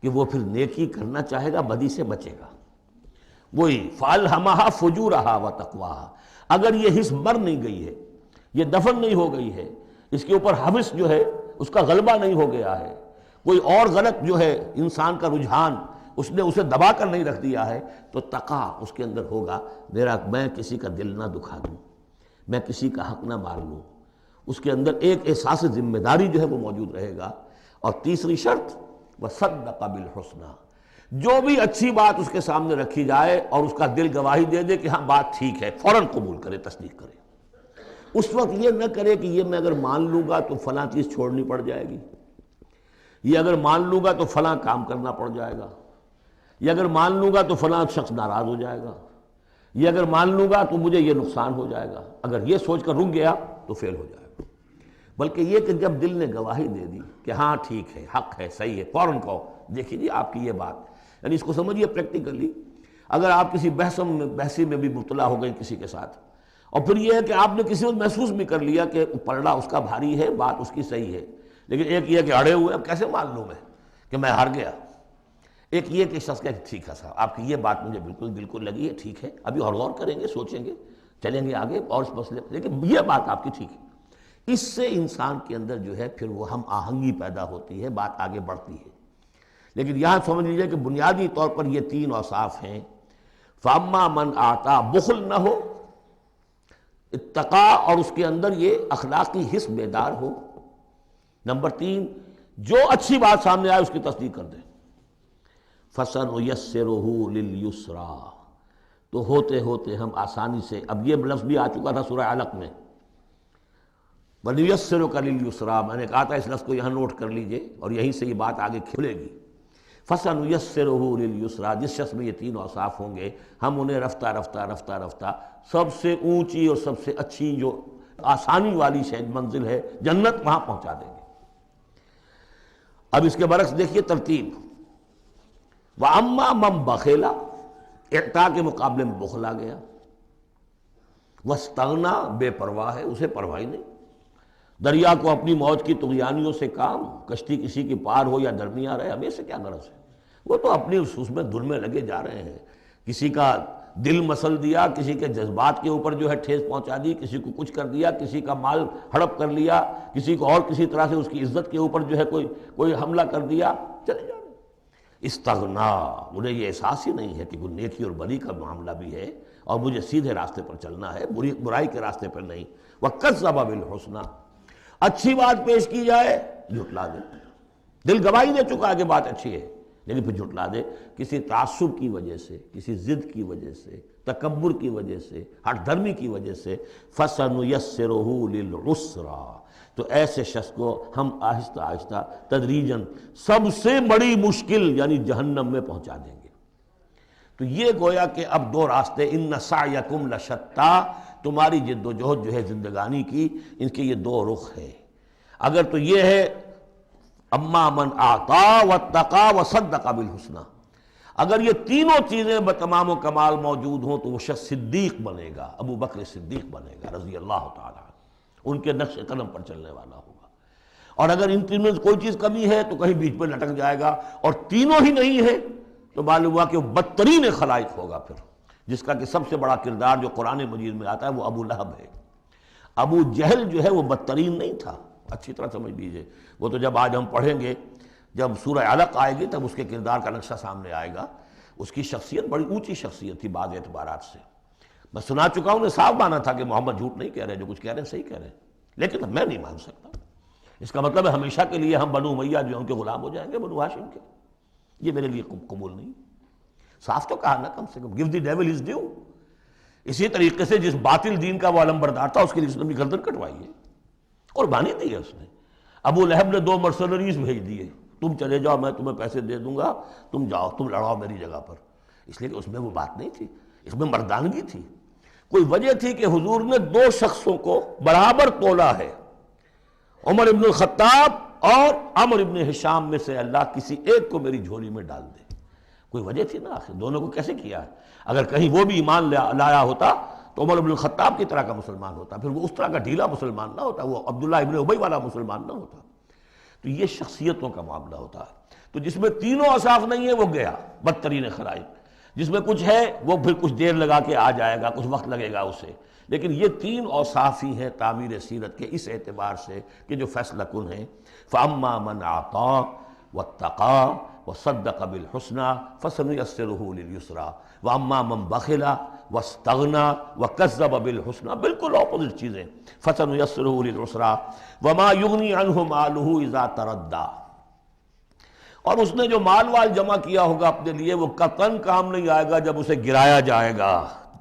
کہ وہ پھر نیکی کرنا چاہے گا، بدی سے بچے گا۔ وہی فَأَلْهَمَهَا فُجُورَهَا وَتَقْوَاهَا، اگر یہ حس مر نہیں گئی ہے، یہ دفن نہیں ہو گئی ہے، اس کے اوپر حوث جو ہے اس کا غلبہ نہیں ہو گیا ہے، کوئی اور غلط جو ہے انسان کا رجحان اس نے اسے دبا کر نہیں رکھ دیا ہے، تو تقا اس کے اندر ہوگا، میں کسی کا دل نہ دکھا دوں، میں کسی کا حق نہ مار لوں، اس کے اندر ایک احساس ذمہ داری جو ہے وہ موجود رہے گا۔ اور تیسری شرط وصدق بالحسنى، جو بھی اچھی بات اس کے سامنے رکھی جائے اور اس کا دل گواہی دے دے کہ ہاں بات ٹھیک ہے، فوراً قبول کرے، تصدیق کرے۔ اس وقت یہ نہ کرے کہ یہ میں اگر مان لوں گا تو فلاں چیز چھوڑنی پڑ جائے گی، یہ اگر مان لوں گا تو فلاں کام کرنا پڑ جائے گا، یہ اگر مان لوں گا تو فلاں شخص ناراض ہو جائے گا، یہ اگر مان لوں گا تو مجھے یہ نقصان ہو جائے گا۔ اگر یہ سوچ کر رک گیا تو فیل ہو جائے گا۔ بلکہ یہ کہ جب دل نے گواہی دے دی کہ ہاں ٹھیک ہے، حق ہے، صحیح ہے، فوراً کہو دیکھیے جی آپ کی یہ بات، یعنی اس کو سمجھیے پریکٹیکلی، اگر آپ کسی بحثی میں بھی مبتلا ہو گئے کسی کے ساتھ، اور پھر یہ ہے کہ آپ نے کسی وقت محسوس بھی کر لیا کہ پلڑا اس کا بھاری ہے، بات اس کی صحیح ہے، لیکن ایک یہ کہ اڑے ہوئے، اب کیسے مان لوں میں کہ میں ہار گیا۔ ایک یہ کہ شخص کہ ٹھیک ہے صاحب آپ کی یہ بات مجھے بالکل دل کو لگی ہے، ٹھیک ہے، ابھی اور غور کریں گے، سوچیں گے، چلیں گے آگے اور اس مسئلے، لیکن یہ بات آپ کی ٹھیک ہے۔ اس سے انسان کے اندر جو ہے پھر وہ ہم آہنگی پیدا ہوتی ہے، بات آگے بڑھتی ہے۔ لیکن یہاں سمجھ لیجیے کہ بنیادی طور پر یہ تین اوصاف ہیں. فاما من آتا، بخل نہ ہو، اتقا اور اس کے اندر یہ اخلاقی حس بیدار ہو. نمبر 3، جو اچھی بات سامنے آئے اس کی تصدیق کر دے. فَسَنُيَسِّرُهُ لِلْيُسْرَىٰ، تو ہوتے ہوتے ہم آسانی سے، اب یہ لفظ بھی آ چکا تھا سورہ علق میں، وَنُيَسِّرُكَ لِلْيُسْرَىٰ، میں نے کہا تھا اس لفظ کو یہاں نوٹ کر لیجئے اور یہیں سے یہ بات آگے کھلے گی. فَسَنُيَسِّرُهُ لِلْيُسْرَىٰ، جس شخص میں یہ تین اوصاف ہوں گے ہم انہیں رفتہ رفتہ رفتہ رفتہ سب سے اونچی اور سب سے اچھی جو آسانی والی منزل ہے جنت، وہاں پہنچا دیں گے. اب اس کے برعکس دیکھیے ترتیب. وَأَمَّا مَن بَخِلَ، اعطاء کے مقابلے میں بخل آ گیا. وَاسْتَغْنَىٰ، بے پرواہ ہے، اسے پرواہ ہی نہیں. دریا کو اپنی موج کی طغیانیوں سے کام، کشتی کسی کی پار ہو یا درمیان رہے، ہمیں سے کیا غرض ہے. وہ تو اپنی اس میں دھن میں لگے جا رہے ہیں. کسی کا دل مسل دیا، کسی کے جذبات کے اوپر جو ہے ٹھیس پہنچا دی، کسی کو کچھ کر دیا، کسی کا مال ہڑپ کر لیا، کسی کو اور کسی طرح سے اس کی عزت کے اوپر جو ہے کوئی حملہ کر دیا، چلے جا رہے. استغنا، انہیں یہ احساس ہی نہیں ہے کہ کوئی نیکی اور بری کا معاملہ بھی ہے اور مجھے سیدھے راستے پر چلنا ہے، برائی کے راستے پر نہیں. وَكَذَّبَ بِالْحُسْنَىٰ، اچھی بات پیش کی جائے جھٹلا دے. دل گواہی دے چکا ہے کہ بات اچھی ہے لیکن پھر جھٹلا دے، کسی تعصب کی وجہ سے، کسی ضد کی وجہ سے، تکبر کی وجہ سے، ہٹ دھرمی کی وجہ سے. فَسَنُيَسِّرُهُ لِلْعُسْرَىٰ، تو ایسے شخص کو ہم آہستہ آہستہ تدریجاً سب سے بڑی مشکل یعنی جہنم میں پہنچا دیں گے. تو یہ گویا کہ اب دو راستے، اِنَّ سَعْيَكُمْ لَشَتَّىٰ، تمہاری جد و جہد جو ہے زندگانی کی، ان کے یہ دو رخ ہیں. اگر تو یہ ہے اما من اعطا واتقا وصدق بالحسنى، اگر یہ تینوں چیزیں بتمام و کمال موجود ہوں تو وہ شخص صدیق بنے گا، ابو بکر صدیق بنے گا رضی اللہ تعالیٰ، ان کے نقش قدم پر چلنے والا ہوگا. اور اگر ان تینوں میں کوئی چیز کمی ہے تو کہیں بیچ پہ لٹک جائے گا، اور تینوں ہی نہیں ہے تو معلوم ہوا کہ وہ بدترین خلائق ہوگا پھر، جس کا کہ سب سے بڑا کردار جو قرآن مجید میں آتا ہے وہ ابو لہب ہے. ابو جہل جو ہے وہ بدترین نہیں تھا، اچھی طرح سمجھ لیجئے. وہ تو جب آج ہم پڑھیں گے، جب سورہ علق آئے گی تب اس کے کردار کا نقشہ سامنے آئے گا. اس کی شخصیت بڑی اونچی شخصیت تھی بعض اعتبارات سے. میں سنا چکا ہوں، نے صاف مانا تھا کہ محمد جھوٹ نہیں کہہ رہے، جو کچھ کہہ رہے ہیں صحیح کہہ رہے ہیں، لیکن میں نہیں مان سکتا. اس کا مطلب ہے ہمیشہ کے لیے ہم بنو امیہ جو ان کے غلام ہو جائیں گے، بنو ہاشم کے. یہ میرے لیے قبول نہیں. صاف تو کہا نا کم سے کم، give the devil his due. اسی طریقے سے جس باطل دین کا وہ علمبردار تھا اس کے لیے اس نے بھی گردن کٹوائی ہے، قربانی دی ہے اس نے. ابو لہب نے 2 مرسنریز بھیج دیے، تم چلے جاؤ، میں تمہیں پیسے دے دوں گا، تم جاؤ، تم لڑاؤ میری جگہ پر. اس لیے کہ اس میں وہ بات نہیں تھی، اس میں مردانگی تھی. کوئی وجہ تھی کہ حضور نے 2 شخصوں کو برابر تولا ہے، عمر ابن الخطاب اور عمر ابن ہشام میں سے اللہ کسی ایک کو میری جھولی میں ڈال دے. کوئی وجہ تھی نا آخر، دونوں کو کیسے کیا ہے. اگر کہیں وہ بھی ایمان لایا ہوتا تو عمر ابن الخطاب کی طرح کا مسلمان ہوتا، پھر وہ اس طرح کا ڈھیلا مسلمان نہ ہوتا، وہ عبداللہ ابن ابی والا مسلمان نہ ہوتا. تو یہ شخصیتوں کا معاملہ ہوتا ہے. تو جس میں تینوں اوصاف نہیں ہے وہ گیا بدترین خلائق، جس میں کچھ ہے وہ پھر کچھ دیر لگا کے آ جائے گا، کچھ وقت لگے گا اسے. لیکن یہ 3 اوصاف ہی ہیں تعمیر سیرت کے اس اعتبار سے کہ جو فیصلہ کن ہیں. فَأَمَّا مَنْ أَعْطَىٰ وَاتَّقَىٰ وَصَدَّقَ بِالْحُسْنَىٰ فَسَنُيَسِّرُهُ لِلْيُسْرَىٰ وَأَمَّا مَنْ بَخِلَ وَاسْتَغْنَىٰ وَكَذَّبَ بِالْحُسْنَىٰ، بالکل اپوزٹ چیزیں. فَسَنُيَسِّرُهُ لِلْعُسْرَىٰ وَمَا يُغْنِي عَنْهُ مَالُهُ إِذَا تَرَدَّىٰ، اور اس نے جو مال جمع کیا ہوگا اپنے لیے وہ قطعاً کام نہیں آئے گا جب اسے گرایا جائے گا،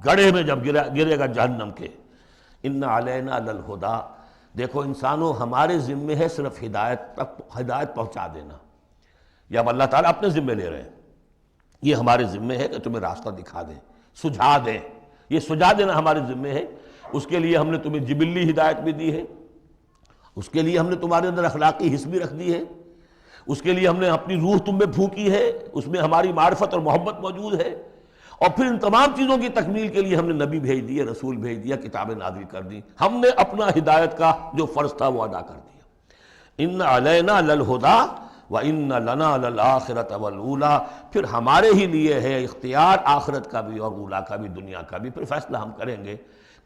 گڑھے میں جب گرے گا جہنم کے. إِنَّ عَلَيْنَا لَلْهُدَىٰ، دیکھو انسانوں ہمارے ذمے ہے صرف ہدایت پہنچا دینا. یہ اب اللہ تعالیٰ اپنے ذمے لے رہے ہیں، یہ ہمارے ذمے ہے کہ تمہیں راستہ دکھا دیں، سجھا دیں. یہ سجھا دینا ہمارے ذمے ہے. اس کے لیے ہم نے تمہیں جبلی ہدایت بھی دی ہے، اس کے لیے ہم نے تمہارے اندر اخلاقی حس بھی رکھ دی ہے، اس کے لیے ہم نے اپنی روح تم میں پھونکی ہے، اس میں ہماری معرفت اور محبت موجود ہے. اور پھر ان تمام چیزوں کی تکمیل کے لیے ہم نے نبی بھیج دیے، رسول بھیج دیا، کتابیں نازل کر دی. ہم نے اپنا ہدایت کا جو فرض تھا وہ ادا کر دیا. ان علینا للہدیٰ وان لنا للآخرۃ والأولیٰ، پھر ہمارے ہی لیے ہے اختیار آخرت کا بھی اور اولیٰ کا بھی، دنیا کا بھی. پھر فیصلہ ہم کریں گے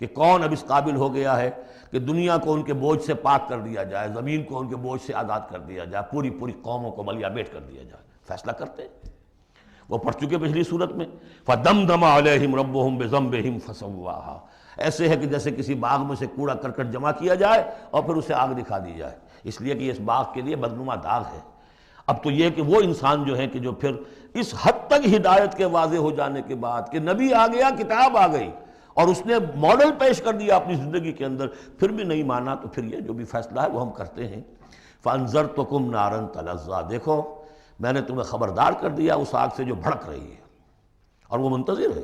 کہ کون اب اس قابل ہو گیا ہے کہ دنیا کو ان کے بوجھ سے پاک کر دیا جائے، زمین کو ان کے بوجھ سے آزاد کر دیا جائے، پوری قوموں کو ملیہ بیٹ کر دیا جائے. فیصلہ کرتے ہیں۔ وہ پڑھ چکے پچھلی صورت میں، فَدَمْدَمَ عَلَيْهِمْ رَبُّهُمْ بِذَنبِهِمْ فَسَوَّاهَا، ایسے ہے کہ جیسے کسی باغ میں سے کوڑا کرکٹ جمع کیا جائے اور پھر اسے آگ دکھا دی جائے، اس لیے کہ اس باغ کے لیے بدنما داغ ہے۔ اب تو یہ کہ وہ انسان جو ہے کہ جو پھر اس حد تک ہدایت کے واضح ہو جانے کے بعد کہ نبی آ گیا، کتاب آ گئی اور اس نے ماڈل پیش کر دیا اپنی زندگی کے اندر، پھر بھی نہیں مانا، تو پھر یہ جو بھی فیصلہ ہے وہ ہم کرتے ہیں۔ فَأَنذَرْتُكُمْ نَارًا تَلَظَّىٰ، دیکھو میں نے تمہیں خبردار کر دیا اس آگ سے جو بھڑک رہی ہے اور وہ منتظر ہے۔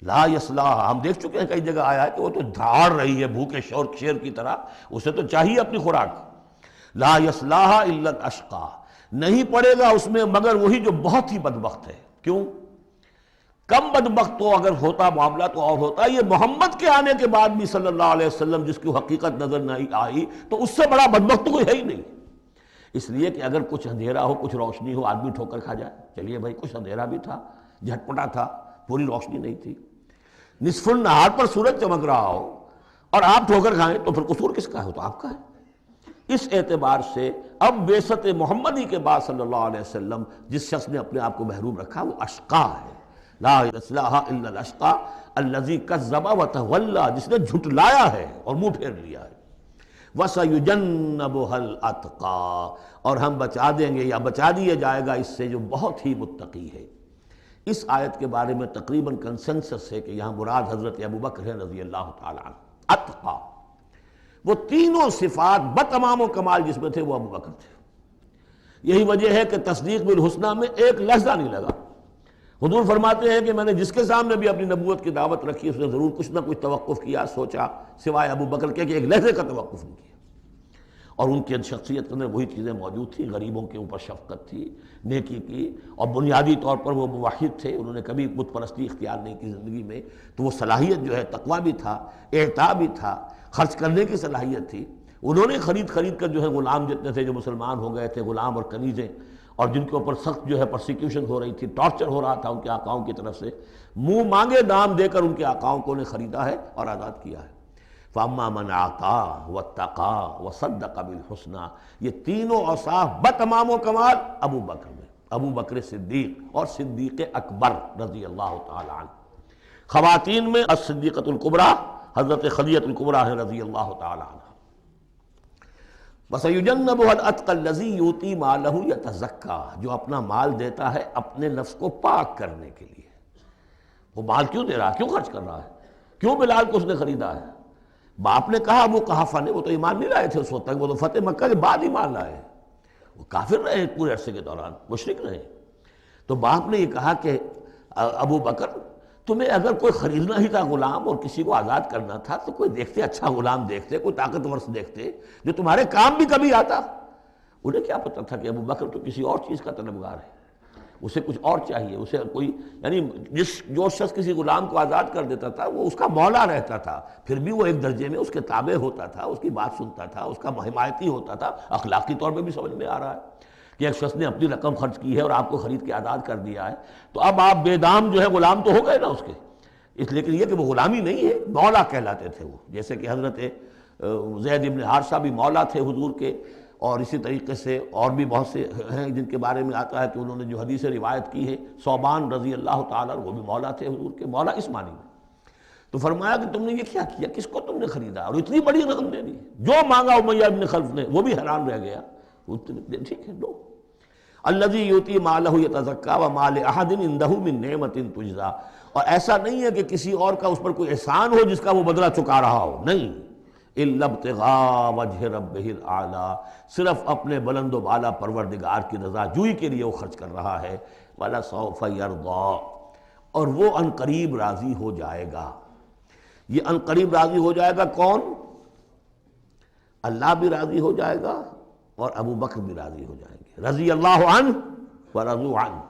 لا یصلاھا، ہم دیکھ چکے ہیں کئی جگہ آیا ہے کہ وہ تو دھاڑ رہی ہے بھوکے شیر کی طرح، اسے تو چاہیے اپنی خوراک۔ لا یصلاھا الا الاشقی، نہیں پڑے گا اس میں مگر وہی جو بہت ہی بدبخت ہے۔ کیوں؟ کم بدبخت تو اگر ہوتا معاملہ تو اور ہوتا، یہ محمد کے آنے کے بعد بھی صلی اللہ علیہ وسلم جس کی حقیقت نظر نہیں آئی، تو اس سے بڑا بدبخت تو کوئی ہے ہی نہیں۔ اس لیے کہ اگر کچھ اندھیرا ہو، کچھ روشنی ہو، آدمی ٹھوکر کھا جائے، چلیے بھائی کچھ اندھیرا بھی تھا، جھٹپٹا تھا، پوری روشنی نہیں تھی، نصف النہار پر سورج چمک رہا ہو اور آپ ٹھوکر کھائیں تو پھر قصور کس کا ہے؟ تو آپ کا ہے۔ اس اعتبار سے اب بعثت محمدی کے بعد صلی اللہ علیہ وسلم جس شخص نے اپنے آپ کو محروم رکھا وہ اشقا ہے۔ لا یصلاھا الا الاشقی الذی کذب وتولی، جس نے جھٹلایا ہے اور منہ پھیر لیا ہے۔ وَسَيُجَنَّبُهَا الْأَتْقَى، اور ہم بچا دیں گے یا بچا دیا جائے گا اس سے جو بہت ہی متقی ہے۔ اس آیت کے بارے میں تقریباً کنسنسس ہے کہ یہاں مراد حضرت ابوبکر رضی اللہ تعالیٰ عنہ۔ اتقا، وہ تینوں صفات بتمام و کمال جس میں تھے وہ ابوبکر تھے۔ یہی وجہ ہے کہ تصدیق بالحسنہ میں ایک لحظہ نہیں لگا۔ حضور فرماتے ہیں کہ میں نے جس کے سامنے بھی اپنی نبوت کی دعوت رکھی اس نے ضرور کچھ نہ کچھ توقف کیا، سوچا، سوائے ابوبکر کے کہ ایک لحظے کا توقف نہیں کیا۔ اور ان کی شخصیت کے اندر وہی چیزیں موجود تھیں، غریبوں کے اوپر شفقت تھی، نیکی کی، اور بنیادی طور پر وہ موحد تھے، انہوں نے کبھی بت پرستی اختیار نہیں کی زندگی میں، تو وہ صلاحیت جو ہے تقویٰ بھی تھا، اعطاء بھی تھا، خرچ کرنے کی صلاحیت تھی۔ انہوں نے خرید کر جو ہے غلام جتنے تھے جو مسلمان ہو گئے تھے، غلام اور کنیزیں، اور جن کے اوپر سخت جو ہے پرسیکیوشن ہو رہی تھی، ٹارچر ہو رہا تھا ان کے آقاؤں کی طرف سے، منہ مانگے دام دے کر ان کے آقاؤں کو نے خریدا ہے اور آزاد کیا ہے۔ فَأَمَّا مَنْ أَعْطَىٰ وَاتَّقَىٰ وَصَدَّقَ بِالْحُسْنَىٰ، یہ تینوں اوصاف بتمام و کمال ابو بکر میں، ابو بکر صدیق اور صدیق اکبر رضی اللہ تعالی عنہ۔ خواتین میں الصدیقۃ الکبریٰ حضرت خدیجہ الکبریٰ رضی اللہ تعالی عنہ۔ وَسَيُجَنَّبُهَا الْأَتْقَى الَّذِي يُؤْتِي مَالَهُ يَتَزَكَّىٰ، جو اپنا مال دیتا ہے اپنے نفس کو پاک کرنے کے لیے۔ وہ مال کیوں دے رہا ہے؟ کیوں خرچ کر رہا ہے؟ کیوں بلال کو اس نے خریدا ہے؟ باپ نے کہا، ابو قحافہ نے، وہ تو ایمان نہیں لائے تھے اس وقت تک، وہ تو فتح مکہ کے بعد ایمان لائے، وہ کافر رہے پورے عرصے کے دوران، مشرک رہے۔ تو باپ نے یہ کہا کہ ابو بکر تمہیں اگر کوئی خریدنا ہی تھا غلام اور کسی کو آزاد کرنا تھا تو کوئی دیکھتے، اچھا غلام دیکھتے، کوئی طاقتور سے دیکھتے جو تمہارے کام بھی کبھی آتا۔ انہیں کیا پتہ تھا کہ ابو بکر تو کسی اور چیز کا طلبگار ہے، اسے کچھ اور چاہیے، اسے کوئی، یعنی جو شخص کسی غلام کو آزاد کر دیتا تھا وہ اس کا مولا رہتا تھا، پھر بھی وہ ایک درجے میں اس کے تابع ہوتا تھا، اس کی بات سنتا تھا، اس کا حمایتی ہوتا تھا۔ اخلاقی طور پہ بھی سمجھ میں آ رہا ہے کہ ایک شخص نے اپنی رقم خرچ کی ہے اور آپ کو خرید کے آزاد کر دیا ہے، تو اب آپ بے دام جو ہے غلام تو ہو گئے نا اس کے، اس لیے کہ یہ کہ وہ غلامی نہیں ہے، مولا کہلاتے تھے وہ، جیسے کہ حضرت زید بن حارثہ بھی مولا تھے حضور کے، اور اسی طریقے سے اور بھی بہت سے ہیں جن کے بارے میں آتا ہے کہ انہوں نے جو حدیث روایت کی ہے، ثوبان رضی اللہ تعالیٰ وہ بھی مولا تھے حضور کے، مولا اس معنی میں۔ تو فرمایا کہ تم نے یہ کیا کیا، کس کو تم نے خریدا اور اتنی بڑی رقم دے دی؟ جو مانگا امیہ بن خلف نے، وہ بھی حیران رہ گیا، ٹھیک ہے دو۔ الذی یؤتی مالہ یتزکیٰ وما لأحد عندہ من نعمۃ تجزیٰ، اور ایسا نہیں ہے کہ کسی اور کا اس پر کوئی احسان ہو جس کا وہ بدلہ چکا رہا ہو، نہیں، الا ابتغاء وجہ ربہ الاعلیٰ، صرف اپنے بلند و بالا پروردگار کی رضا جوئی کے لیے وہ خرچ کر رہا ہے۔ وَلَسَوْفَ يَرْضَىٰ، اور وہ ان قریب راضی ہو جائے گا۔ یہ ان قریب راضی ہو جائے گا کون؟ اللہ بھی راضی ہو جائے گا اور ابو بکر بھی راضی ہو جائیں گے۔ رضی اللہ عنہ ورضوا عنہ،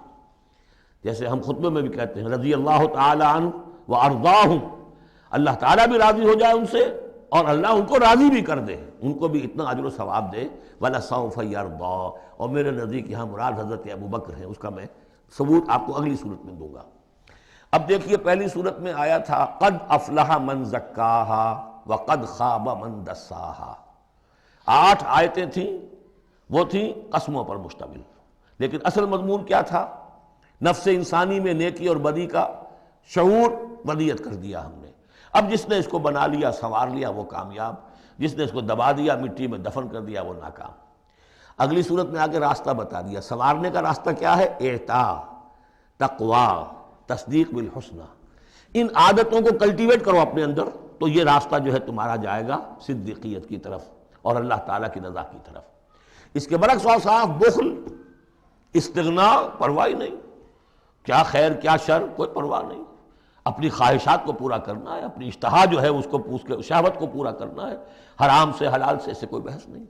جیسے ہم خطبے میں بھی کہتے ہیں رضی اللہ تعالی عنہ وارضاہم، اللہ تعالیٰ بھی راضی ہو جائے ان سے اور اللہ ان کو راضی بھی کر دے، ان کو بھی اتنا اجر و ثواب دے۔ وَلَسَوْفَ يَرْضَىٰ، اور میرے نزدیک یہاں مراد حضرت ابو بکر ہیں، اس کا میں ثبوت آپ کو اگلی صورت میں دوں گا۔ اب دیکھیے پہلی صورت میں آیا تھا قد افلح من زکاہا وقد خاب من دساہا، 8 آیتیں تھیں، وہ تھیں قسموں پر مشتمل، لیکن اصل مضمون کیا تھا؟ نفس انسانی میں نیکی اور بدی کا شعور ودیت کر دیا ہم نے۔ اب جس نے اس کو بنا لیا، سنوار لیا، وہ کامیاب، جس نے اس کو دبا دیا، مٹی میں دفن کر دیا، وہ ناکام۔ اگلی صورت میں آگے راستہ بتا دیا۔ سنوارنے کا راستہ کیا ہے؟ اعطاء، تقوی، تصدیق بالحسنہ۔ ان عادتوں کو کلٹیویٹ کرو اپنے اندر، تو یہ راستہ جو ہے تمہارا جائے گا صدیقیت کی طرف اور اللہ تعالیٰ کی رضا کی طرف۔ اس کے برعکس اور صاف بخل، استغنا، پرواہ نہیں، کیا خیر کیا شر کوئی پرواہ نہیں، اپنی خواہشات کو پورا کرنا ہے، اپنی اشتہا جو ہے اس کو پوچھ کے شہوت کو پورا کرنا ہے، حرام سے حلال سے، اس سے کوئی بحث نہیں۔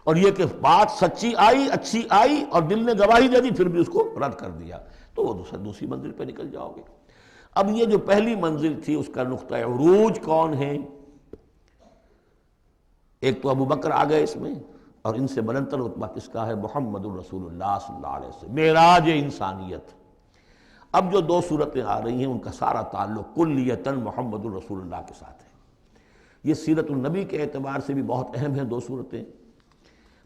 اور یہ کہ بات سچی آئی، اچھی آئی اور دل نے گواہی دے دی، پھر بھی اس کو رد کر دیا، تو وہ دوسری منزل پہ نکل جاؤ گے۔ اب یہ جو پہلی منزل تھی اس کا نقطہ عروج کون ہے؟ ایک تو ابو بکر آ گئے اس میں، اور ان سے بلندتر رتبہ کس کا ہے؟ محمد الرسول اللہ صلی اللہ علیہ وسلم، معراج انسانیت۔ اب جو دو صورتیں آ رہی ہیں ان کا سارا تعلق کلیتاً محمد الرسول اللہ کے ساتھ ہے۔ یہ سیرت النبی کے اعتبار سے بھی بہت اہم ہیں دو صورتیں۔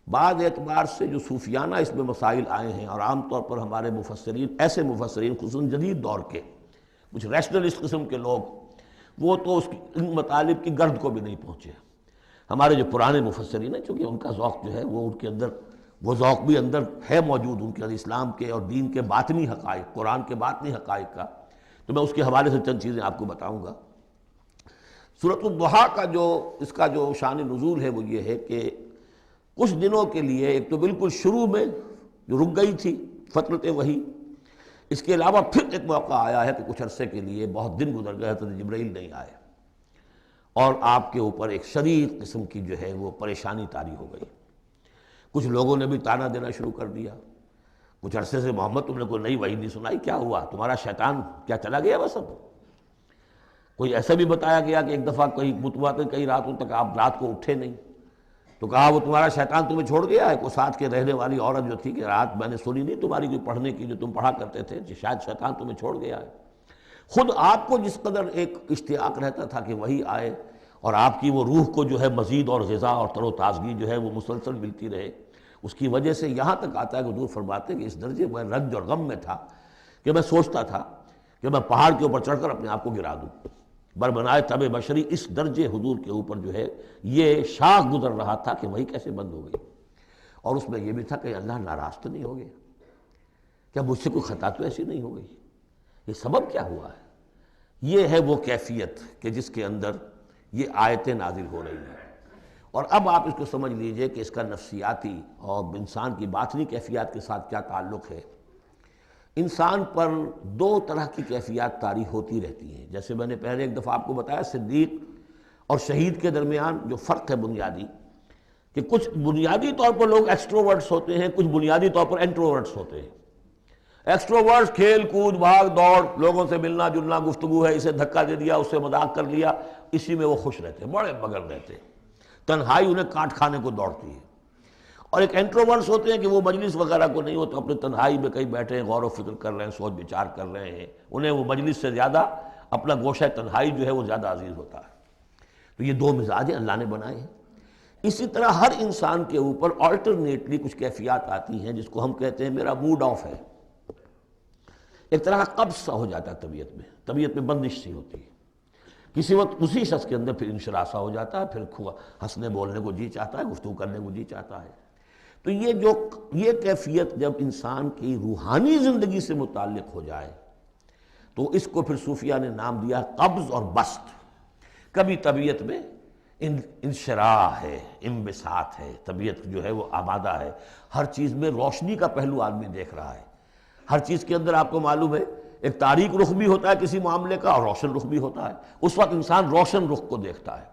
بعض اعتبار سے جو صوفیانہ اس میں مسائل آئے ہیں، اور عام طور پر ہمارے مفسرین، ایسے مفسرین خصوصاً جدید دور کے کچھ ریشنلسٹ قسم کے لوگ، وہ تو ان مطالب کی گرد کو بھی نہیں پہنچے۔ ہمارے جو پرانے مفسرین ہیں، چونکہ ان کا ذوق جو ہے وہ ان کے اندر، وہ ذوق بھی اندر ہے موجود ان کے اندر، اسلام کے اور دین کے باطنی حقائق، قرآن کے باطنی حقائق کا، تو میں اس کے حوالے سے چند چیزیں آپ کو بتاؤں گا۔ سورۃ الضحیٰ کا اس کا جو شان نزول ہے وہ یہ ہے کہ کچھ دنوں کے لیے، ایک تو بالکل شروع میں جو رک گئی تھی فترت وحی، اس کے علاوہ پھر ایک موقع آیا ہے کہ کچھ عرصے کے لیے بہت دن گزر گئے، حضرت جبرائیل نہیں آئے، اور آپ کے اوپر ایک شدید قسم کی جو ہے وہ پریشانی طاری ہو گئی۔ کچھ لوگوں نے بھی تانا دینا شروع کر دیا، کچھ عرصے سے محمد تم نے کوئی نئی وحی نہیں سنائی، کیا ہوا تمہارا شیطان کیا چلا گیا بس؟ اب کوئی ایسا بھی بتایا گیا کہ ایک دفعہ کئی راتوں تک آپ رات کو اٹھے نہیں، تو کہا وہ تمہارا شیطان تمہیں چھوڑ گیا ہے؟ کوئی ساتھ کے رہنے والی عورت جو تھی کہ رات میں نے سنی نہیں تمہاری کوئی پڑھنے کی جو تم پڑھا کرتے تھے، شاید شیطان تمہیں چھوڑ گیا ہے۔ خود آپ کو جس قدر ایک اشتیاق رہتا تھا کہ وہی آئے اور آپ کی وہ روح کو جو ہے مزید اور غذا اور تر و تازگی جو ہے وہ مسلسل ملتی رہے، اس کی وجہ سے یہاں تک آتا ہے کہ حضور فرماتے ہیں کہ اس درجے میں رنج اور غم میں تھا کہ میں سوچتا تھا کہ میں پہاڑ کے اوپر چڑھ کر اپنے آپ کو گرا دوں۔ بربنائے طب بشری، اس درجے حضور کے اوپر جو ہے یہ شاخ گزر رہا تھا کہ وہی کیسے بند ہو گئی۔ اور اس میں یہ بھی تھا کہ اللہ ناراض تو نہیں ہو گیا، کیا مجھ سے کوئی خطا تو ایسی نہیں ہو گئی؟ یہ سبب کیا ہوا ہے؟ یہ ہے وہ کیفیت کہ جس کے اندر یہ آیتیں نازل ہو رہی ہیں۔ اور اب آپ اس کو سمجھ لیجئے کہ اس کا نفسیاتی اور انسان کی باطنی کیفیات کے ساتھ کیا تعلق ہے۔ انسان پر دو طرح کی کیفیات طاری ہوتی رہتی ہیں، جیسے میں نے پہلے ایک دفعہ آپ کو بتایا صدیق اور شہید کے درمیان جو فرق ہے بنیادی، کہ کچھ بنیادی طور پر لوگ ایکسٹروورٹس ہوتے ہیں، کچھ بنیادی طور پر انٹروورٹس ہوتے ہیں۔ ایکسٹروورٹس کھیل کود بھاگ دوڑ، لوگوں سے ملنا جلنا، گفتگو ہے، اسے دھکا دے دیا، اس سے مذاق کر لیا، اسی میں وہ خوش رہتے ہیں، بڑے مگن رہتے ہیں، تنہائی انہیں کاٹ کھانے کو دوڑتی ہے۔ اور ایک انٹروورٹس ہوتے ہیں کہ وہ مجلس وغیرہ کو نہیں ہوتے، اپنے تنہائی میں کہیں بیٹھے ہیں، غور و فکر کر رہے ہیں، سوچ بچار کر رہے ہیں، انہیں وہ مجلس سے زیادہ اپنا گوشہ تنہائی جو ہے وہ زیادہ عزیز ہوتا ہے۔ تو یہ دو مزاج اللہ نے بنائے ہیں۔ اسی طرح ہر انسان کے اوپر آلٹرنیٹلی کچھ کیفیات آتی ہیں جس کو ہم کہتے ہیں میرا موڈ آف ہے، ایک طرح کا قبض سا ہو جاتا ہے طبیعت میں بندش سی ہوتی ہے، کسی وقت اسی شخص کے اندر پھر انشراح سا ہو جاتا ہے، پھر ہنسنے بولنے کو جی چاہتا ہے، گفتگو کرنے کو جی چاہتا ہے۔ تو یہ کیفیت جب انسان کی روحانی زندگی سے متعلق ہو جائے تو اس کو پھر صوفیہ نے نام دیا قبض اور بسط۔ کبھی طبیعت میں انشراح ہے، انبساط ہے، طبیعت جو ہے وہ آمادہ ہے، ہر چیز میں روشنی کا پہلو آدمی دیکھ رہا ہے، ہر چیز کے اندر آپ کو معلوم ہے ایک تاریک رخ بھی ہوتا ہے کسی معاملے کا اور روشن رخ بھی ہوتا ہے، اس وقت انسان روشن رخ کو دیکھتا ہے۔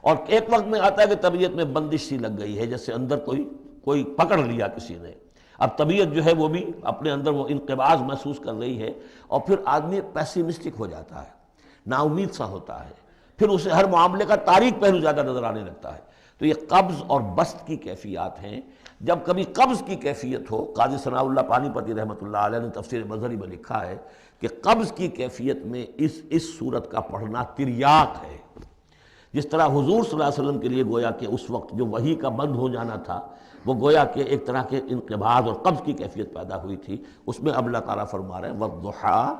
اور ایک وقت میں آتا ہے کہ طبیعت میں بندش سی لگ گئی ہے، جیسے اندر کوئی پکڑ لیا کسی نے، اب طبیعت جو ہے وہ بھی اپنے اندر وہ انقباض محسوس کر رہی ہے، اور پھر آدمی پیسیمسٹک ہو جاتا ہے، نا امید سا ہوتا ہے، پھر اسے ہر معاملے کا تاریک پہلو زیادہ نظر آنے لگتا ہے۔ تو یہ قبض اور بسط کی کیفیات ہیں۔ جب کبھی قبض کی کیفیت ہو، قاضی ثناء اللہ پانی پتی رحمۃ اللہ علیہ نے تفسیر مظہری میں لکھا ہے کہ قبض کی کیفیت میں اس صورت کا پڑھنا تریاق ہے، جس طرح حضور صلی اللہ علیہ وسلم کے لیے گویا کہ اس وقت جو وحی کا بند ہو جانا تھا وہ گویا کہ ایک طرح کے انقباض اور قبض کی کیفیت پیدا ہوئی تھی، اس میں اب اللہ تعالیٰ فرما رہے ہیں والضحیٰ،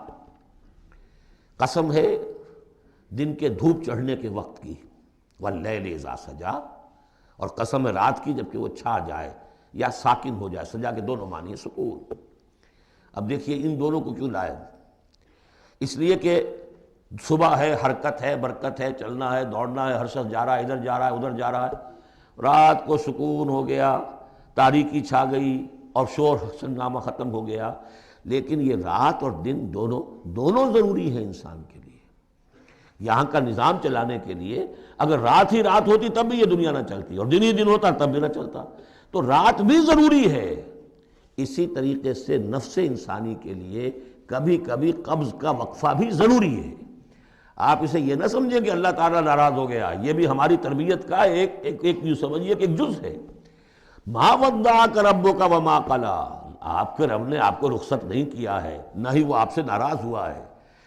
قسم ہے دن کے دھوپ چڑھنے کے وقت کی، واللیل اذا سجا، اور قسم ہے رات کی جب کہ وہ چھا جائے یا ساکن ہو جائے، سجا کے دونوں معنی ہیں سکون۔ اب دیکھیے ان دونوں کو کیوں لائے؟ اس لیے کہ صبح ہے، حرکت ہے، برکت ہے، چلنا ہے، دوڑنا ہے، ہر شخص جا رہا ہے، ادھر جا رہا ہے، ادھر جا رہا ہے، رات کو سکون ہو گیا، تاریکی چھا گئی اور شور ہنگامہ ختم ہو گیا۔ لیکن یہ رات اور دن دونوں ضروری ہیں انسان کے لیے، یہاں کا نظام چلانے کے لیے۔ اگر رات ہی رات ہوتی تب بھی یہ دنیا نہ چلتی، اور دن ہی دن ہوتا تب بھی نہ چلتا، تو رات بھی ضروری ہے۔ اسی طریقے سے نفس انسانی کے لیے کبھی کبھی قبض کا وقفہ بھی ضروری ہے۔ آپ اسے یہ نہ سمجھیں کہ اللہ تعالیٰ ناراض ہو گیا، یہ بھی ہماری تربیت کا ایک یوں سمجھیے کہ ایک جز ہے۔ ما ودعک ربک وما قلی، آپ کے رب نے آپ کو رخصت نہیں کیا ہے، نہ ہی وہ آپ سے ناراض ہوا ہے۔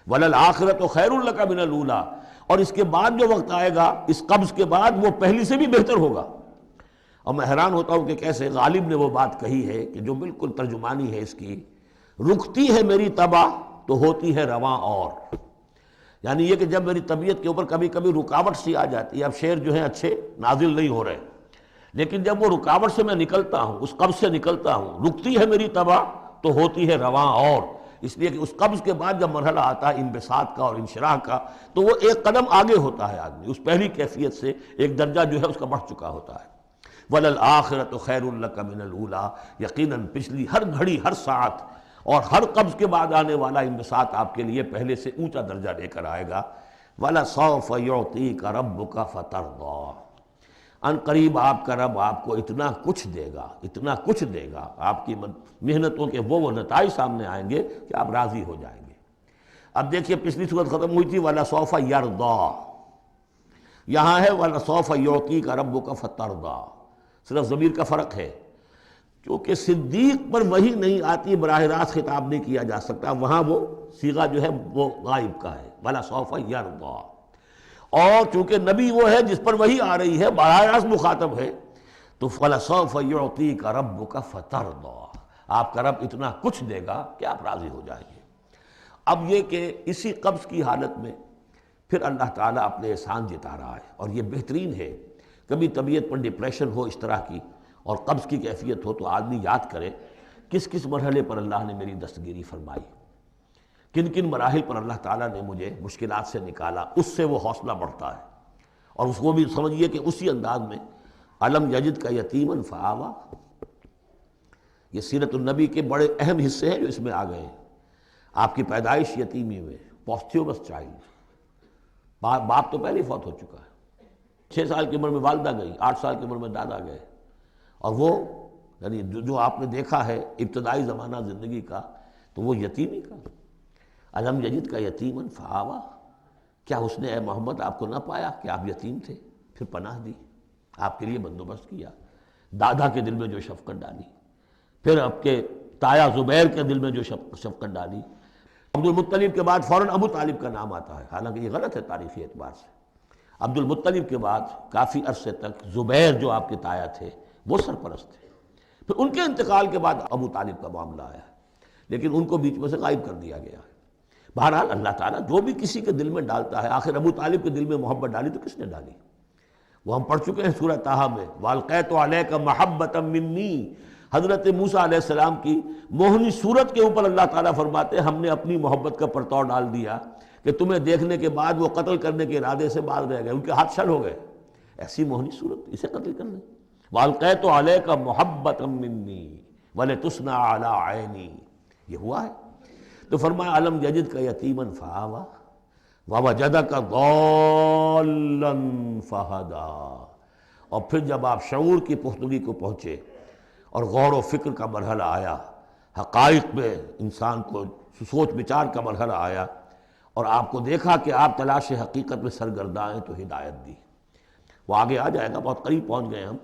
وَلَلْآخِرَةُ خَيْرٌ لَكَ مِنَ الْأُولَىٰ، اور اس کے بعد جو وقت آئے گا اس قبض کے بعد وہ پہلی سے بھی بہتر ہوگا۔ اور میں حیران ہوتا ہوں کہ کیسے غالب نے وہ بات کہی ہے کہ جو بالکل ترجمانی ہے اس کی، رکتی ہے میری تباہ تو ہوتی ہے رواں اور، یعنی یہ کہ جب میری طبیعت کے اوپر کبھی کبھی رکاوٹ سی آ جاتی ہے، اب شعر جو ہیں اچھے نازل نہیں ہو رہے، لیکن جب وہ رکاوٹ سے میں نکلتا ہوں، اس قبض سے نکلتا ہوں، رکتی ہے میری تباہ تو ہوتی ہے رواں اور، اس لیے کہ اس قبض کے بعد جب مرحلہ آتا ہے انبساط کا اور انشراح کا، تو وہ ایک قدم آگے ہوتا ہے آدمی، اس پہلی کیفیت سے ایک درجہ جو ہے اس کا بڑھ چکا ہوتا ہے۔ وَلَلْآخِرَةُ خَيْرٌ لَكَ مِنَ الْأُولَىٰ، یقیناً پچھلی ہر گھڑی، ہر ساعت اور ہر قبض کے بعد آنے والا انبساط آپ کے لیے پہلے سے اونچا درجہ لے کر آئے گا۔ وَلَسَوْفَ يُعْطِيكَ رَبُّكَ فَتَرْضَىٰ، ان قریب آپ کا رب آپ کو اتنا کچھ دے گا، اتنا کچھ دے گا، آپ کی محنتوں کے وہ نتائج سامنے آئیں گے کہ آپ راضی ہو جائیں گے۔ اب دیکھیے پچھلی صورت ختم ہوئی تھی وَلَسَوْفَ يَرْضَىٰ، یہاں ہے وَلَسَوْفَ يُعْطِيكَ رَبُّكَ فَتَرْضَىٰ، صرف ضمیر کا فرق ہے، کیونکہ صدیق پر وحی نہیں آتی، براہ راست خطاب نہیں کیا جا سکتا، وہاں وہ صیغہ جو ہے وہ غائب کا ہے، وَلَسَوْفَ يَرْضَىٰ، اور چونکہ نبی وہ ہے جس پر وحی آ رہی ہے، براہ راست مخاطب ہے، تو وَلَسَوْفَ يُعْطِيكَ رَبُّكَ فَتَرْضَىٰ، آپ کا رب اتنا کچھ دے گا کہ آپ راضی ہو جائیں گے۔ اب یہ کہ اسی قبض کی حالت میں پھر اللہ تعالیٰ اپنے احسان جتا رہا ہے، اور یہ بہترین ہے۔ کبھی طبیعت پر ڈپریشن ہو اس طرح کی اور قبض کی کیفیت ہو تو آدمی یاد کرے کس کس مرحلے پر اللہ نے میری دستگیری فرمائی، کن کن مراحل پر اللہ تعالیٰ نے مجھے مشکلات سے نکالا، اس سے وہ حوصلہ بڑھتا ہے۔ اور اس کو بھی سمجھیے کہ اسی انداز میں الم یجد کا یتیما فآویٰ، یہ سیرت النبی کے بڑے اہم حصے ہیں جو اس میں آ گئے ہیں۔ آپ کی پیدائش یتیمی میں، پوسٹیومس چائلڈ، باپ تو پہلے ہی فوت ہو چکا ہے، 6 سال کی عمر میں والدہ گئی، 8 سال کی عمر میں دادا گئے، اور وہ یعنی جو آپ نے دیکھا ہے ابتدائی زمانہ زندگی کا تو وہ یتیمی کا۔ الم یجد کا یتیما فآویٰ، کیا اس نے اے محمد آپ کو نہ پایا کہ آپ یتیم تھے، پھر پناہ دی، آپ کے لیے بندوبست کیا، دادا کے دل میں جو شفقت ڈالی، پھر آپ کے تایا زبیر کے دل میں جو شفقت ڈالی۔ عبد المطلب کے بعد فوراً ابو طالب کا نام آتا ہے، حالانکہ یہ غلط ہے تاریخی اعتبار سے۔ عبد المطلب کے بعد کافی عرصے تک زبیر جو آپ کے تایا تھے وہ سرپرست تھے، پھر ان کے انتقال کے بعد ابو طالب کا معاملہ آیا، لیکن ان کو بیچ میں سے غائب کر دیا گیا ہے۔ بہرحال اللہ تعالیٰ جو بھی کسی کے دل میں ڈالتا ہے، آخر ابو طالب کے دل میں محبت ڈالی تو کس نے ڈالی؟ وہ ہم پڑھ چکے ہیں سورہ طٰہٰ میں، وَأَلْقَيْتُ عَلَيْكَ مَحَبَّةً مِّنِّي، حضرت موسیٰ علیہ السلام کی موہنی صورت کے اوپر اللہ تعالیٰ فرماتے ہیں ہم نے اپنی محبت کا پرتو ڈال دیا کہ تمہیں دیکھنے کے بعد وہ قتل کرنے کے ارادے سے باز رہ گئے، ان کے ہاتھ شل ہو گئے، ایسی موہنی صورت، اسے قتل کر لیں۔ وَأَلْقَيْتُ عَلَيْكَ مَحَبَّةً مِّنِّي وَلِتُصْنَعَ عَلَىٰ عَيْنِي، یہ ہوا ہے۔ تو فرمایا الم یجد کا یتیما فآویٰ ووجدک ضالا فہدیٰ، اور پھر جب آپ شعور کی پختگی کو پہنچے اور غور و فکر کا مرحلہ آیا، حقائق میں انسان کو سوچ بچار کا مرحلہ آیا، اور آپ کو دیکھا کہ آپ تلاش حقیقت میں سرگرداں ہیں، تو ہدایت دی۔ وہ آگے آ جائے گا، بہت قریب پہنچ گئے ہم،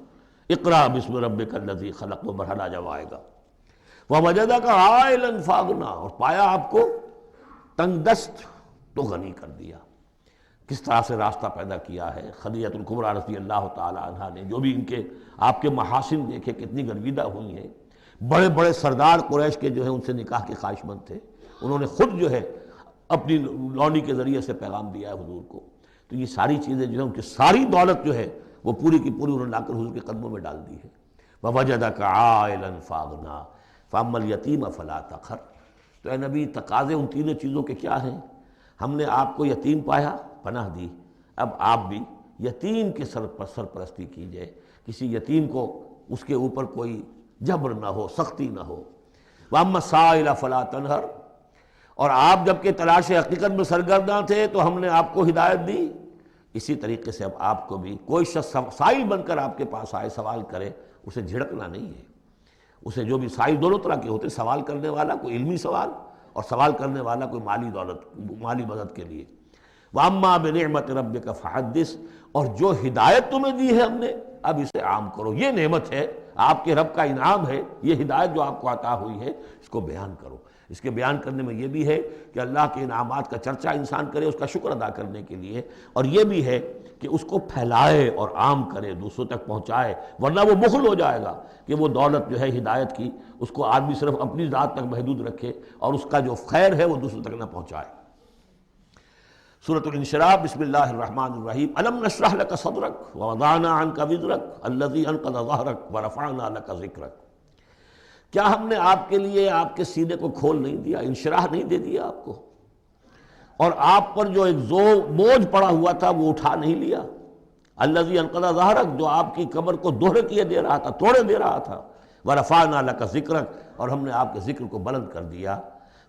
اقرأ بسم ربک الذی خلق، وہ مرحلہ جب آئے گا۔ وَوَجَدَكَ عَائِلًا فَأَغْنَىٰ، اور پایا آپ کو تنگ دست تو غنی کر دیا۔ کس طرح سے راستہ پیدا کیا ہے۔ خدیجہ الکبریٰ رضی اللہ تعالی عنہا نے جو بھی ان کے آپ کے محاسن دیکھے، کتنی گرویدہ ہوئی ہیں۔ بڑے بڑے سردار قریش کے جو ہیں ان سے نکاح کے خواہش مند تھے، انہوں نے خود جو ہے اپنی لونی کے ذریعے سے پیغام دیا ہے حضور کو۔ تو یہ ساری چیزیں جو ہیں ان کی ساری دولت جو ہے وہ پوری کی پوری انہوں نے لا کر حضور کے قدموں میں ڈال دی ہے۔ وَوَجَدَكَ عَائِلًا فَأَغْنَىٰ فَأَمَّا الْيَتِيمَ فَلَا تَقْهَرْ۔ تو اے نبی تقاضے ان تینوں چیزوں کے کیا ہیں؟ ہم نے آپ کو یتیم پایا، پناہ دی، اب آپ بھی یتیم کے سرپرستی کیجئے، کسی یتیم کو اس کے اوپر کوئی جبر نہ ہو، سختی نہ ہو۔ وَأَمَّا السَّائِلَ فَلَا تَنْهَرْ۔ اور آپ جب کہ تلاش حقیقت میں سرگرداں تھے تو ہم نے آپ کو ہدایت دی، اسی طریقے سے اب آپ کو بھی کوئی شخص سائل بن کر آپ کے پاس آئے، سوال کرے، اسے جھڑکنا نہیں ہے۔ اسے جو بھی سائل دونوں طرح کے ہوتے، سوال کرنے والا کوئی علمی سوال اور سوال کرنے والا کوئی مالی دولت، مالی مدد کے لیے۔ وَأَمَّا بِنِعْمَةِ رَبِّكَ فَحَدِّثْ۔ اور جو ہدایت تمہیں دی ہے ہم نے، اب اسے عام کرو، یہ نعمت ہے، آپ کے رب کا انعام ہے، یہ ہدایت جو آپ کو عطا ہوئی ہے اس کو بیان کرو۔ اس کے بیان کرنے میں یہ بھی ہے کہ اللہ کے انعامات کا چرچہ انسان کرے اس کا شکر ادا کرنے کے لیے، اور یہ بھی ہے کہ اس کو پھیلائے اور عام کرے، دوسروں تک پہنچائے، ورنہ وہ بخل ہو جائے گا کہ وہ دولت جو ہے ہدایت کی اس کو آدمی صرف اپنی ذات تک محدود رکھے اور اس کا جو خیر ہے وہ دوسروں تک نہ پہنچائے۔ سورۃ الانشراح، بسم اللہ الرحمن الرحیم۔ الم نشرح لک صدرک ووضعنا عنک وزرک الذی انقض ظہرک ورفعنا لک ذکرک۔ کیا ہم نے آپ کے لیے آپ کے سینے کو کھول نہیں دیا، انشراح نہیں دے دیا آپ کو، اور آپ پر جو ایک بوجھ پڑا ہوا تھا وہ اٹھا نہیں لیا۔ الذی انقض ظہرک، جو آپ کی کمر کو دوہرے کیے دے رہا تھا، توڑے دے رہا تھا۔ ورفعنا لک ذکرک، اور ہم نے آپ کے ذکر کو بلند کر دیا۔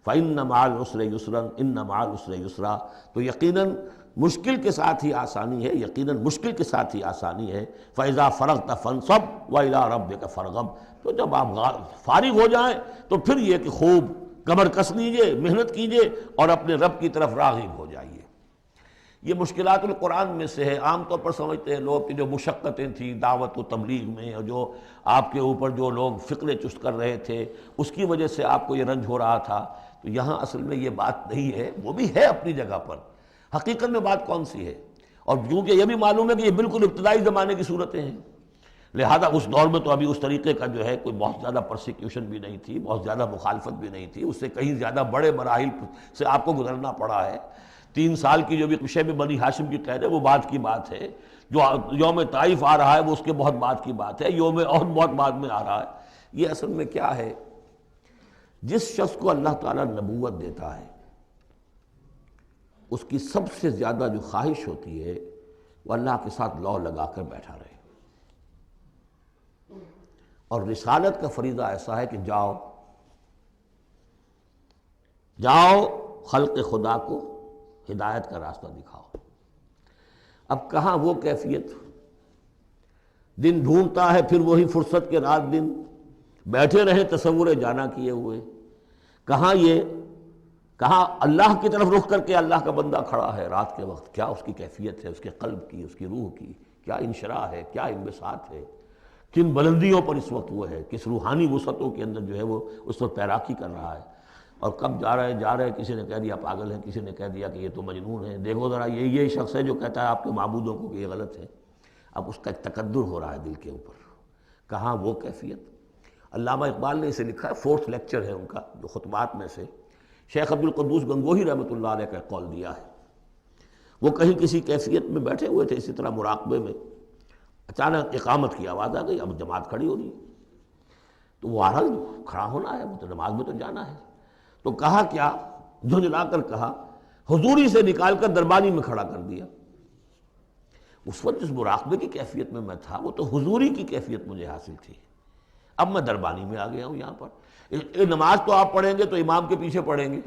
فإن مع العسر یسرا ان مع العسر یسرا۔ تو یقیناً مشکل کے ساتھ ہی آسانی ہے، یقیناً مشکل کے ساتھ ہی آسانی ہے۔ فإذا فرغت فانصب وإلى ربك فارغب۔ تو جب آپ فارغ ہو جائیں تو پھر یہ کہ خوب کمر کس لیجئے، محنت کیجئے اور اپنے رب کی طرف راغب ہو جائیے۔ یہ مشکلات القرآن میں سے ہے۔ عام طور پر سمجھتے ہیں لوگ کہ جو مشقتیں تھیں دعوت و تبلیغ میں، اور جو آپ کے اوپر جو لوگ فکرے چست کر رہے تھے اس کی وجہ سے آپ کو یہ رنج ہو رہا تھا، تو یہاں اصل میں یہ بات نہیں ہے، وہ بھی ہے اپنی جگہ پر۔ حقیقت میں بات کون سی ہے؟ اور کیونکہ یہ بھی معلوم ہے کہ یہ بالکل ابتدائی زمانے کی صورتیں ہیں، لہذا اس دور میں تو ابھی اس طریقے کا جو ہے کوئی بہت زیادہ پرسیکیوشن بھی نہیں تھی، بہت زیادہ مخالفت بھی نہیں تھی، اس سے کہیں زیادہ بڑے مراحل سے آپ کو گزرنا پڑا ہے۔ 3 سال کی جو بھی شیب بنی ہاشم کی قید ہے وہ بعد کی بات ہے، جو یوم طائف آ رہا ہے وہ اس کے بہت بعد کی بات ہے، یوم اور بہت بعد میں آ رہا ہے۔ یہ اصل میں کیا ہے، جس شخص کو اللہ تعالیٰ نبوت دیتا ہے اس کی سب سے زیادہ جو خواہش ہوتی ہے وہ اللہ کے ساتھ لو لگا کر بیٹھا رہے، اور رسالت کا فریضہ ایسا ہے کہ جاؤ خلق خدا کو ہدایت کا راستہ دکھاؤ۔ اب کہاں وہ کیفیت، دن ڈھونڈتا ہے پھر وہی فرصت کے رات دن بیٹھے رہے تصور جانا کیے ہوئے، کہاں اللہ کی طرف رخ کر کے اللہ کا بندہ کھڑا ہے رات کے وقت، کیا اس کی کیفیت ہے، اس کے قلب کی، اس کی روح کی کیا انشراح ہے، کیا انبساط ہے، کن بلندیوں پر اس وقت وہ ہے، کس روحانی وسعتوں کے اندر جو ہے وہ اس وقت تیراکی کر رہا ہے۔ اور کب جا رہے کسی نے کہہ دیا پاگل ہے، کسی نے کہہ دیا کہ یہ تو مجنون ہے، دیکھو ذرا یہی شخص ہے جو کہتا ہے آپ کے معبودوں کو کہ یہ غلط ہے۔ اب اس کا ایک تقدر ہو رہا ہے دل کے اوپر، کہاں وہ کیفیت۔ علامہ اقبال نے اسے لکھا ہے، 4th لیکچر ہے ان کا جو خطبات میں سے، شیخ عبدالقدوس گنگوہی رحمۃ اللہ علیہ کا قول دیا ہے۔ وہ کہیں کسی کیفیت میں بیٹھے ہوئے تھے اسی طرح مراقبے میں، اچانک اقامت کی آواز آ گئی، اب جماعت کھڑی ہو رہی ہے، تو وہ آ رہا کھڑا ہونا ہے، وہ تو نماز میں تو جانا ہے، تو کہا کیا، جھنجھلا کر کہا، حضوری سے نکال کر دربانی میں کھڑا کر دیا۔ اس وقت جس مراقبے کی کیفیت میں تھا وہ تو حضوری کی کیفیت مجھے حاصل تھی، اب میں دربانی میں آ گیا ہوں یہاں پر۔ نماز تو آپ پڑھیں گے تو امام کے پیچھے پڑھیں گے،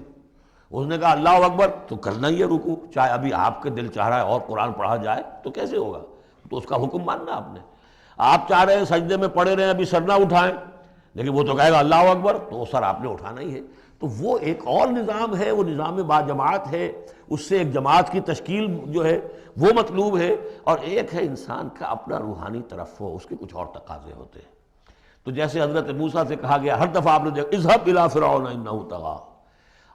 اس نے کہا اللہ اکبر تو کرنا ہی ہے رکوع، چاہے ابھی آپ کے دل چاہ رہا ہے اور قرآن پڑھا جائے تو کیسے ہوگا، تو اس کا حکم ماننا آپ نے۔ آپ چاہ رہے ہیں سجدے میں پڑے رہے ہیں ابھی سر نہ اٹھائیں، لیکن وہ تو کہے گا اللہ اکبر، تو وہ سر آپ نے اٹھانا ہی ہے۔ تو وہ ایک اور نظام ہے، وہ نظام با جماعت ہے، اس سے ایک جماعت کی تشکیل جو ہے وہ مطلوب ہے، اور ایک ہے انسان کا اپنا روحانی طرف ہو، اس کے کچھ اور تقاضے ہوتے ہیں۔ تو جیسے حضرت موسیٰ سے کہا گیا ہر دفعہ آپ نے دیکھا اذهب الى فرعون انه طغى،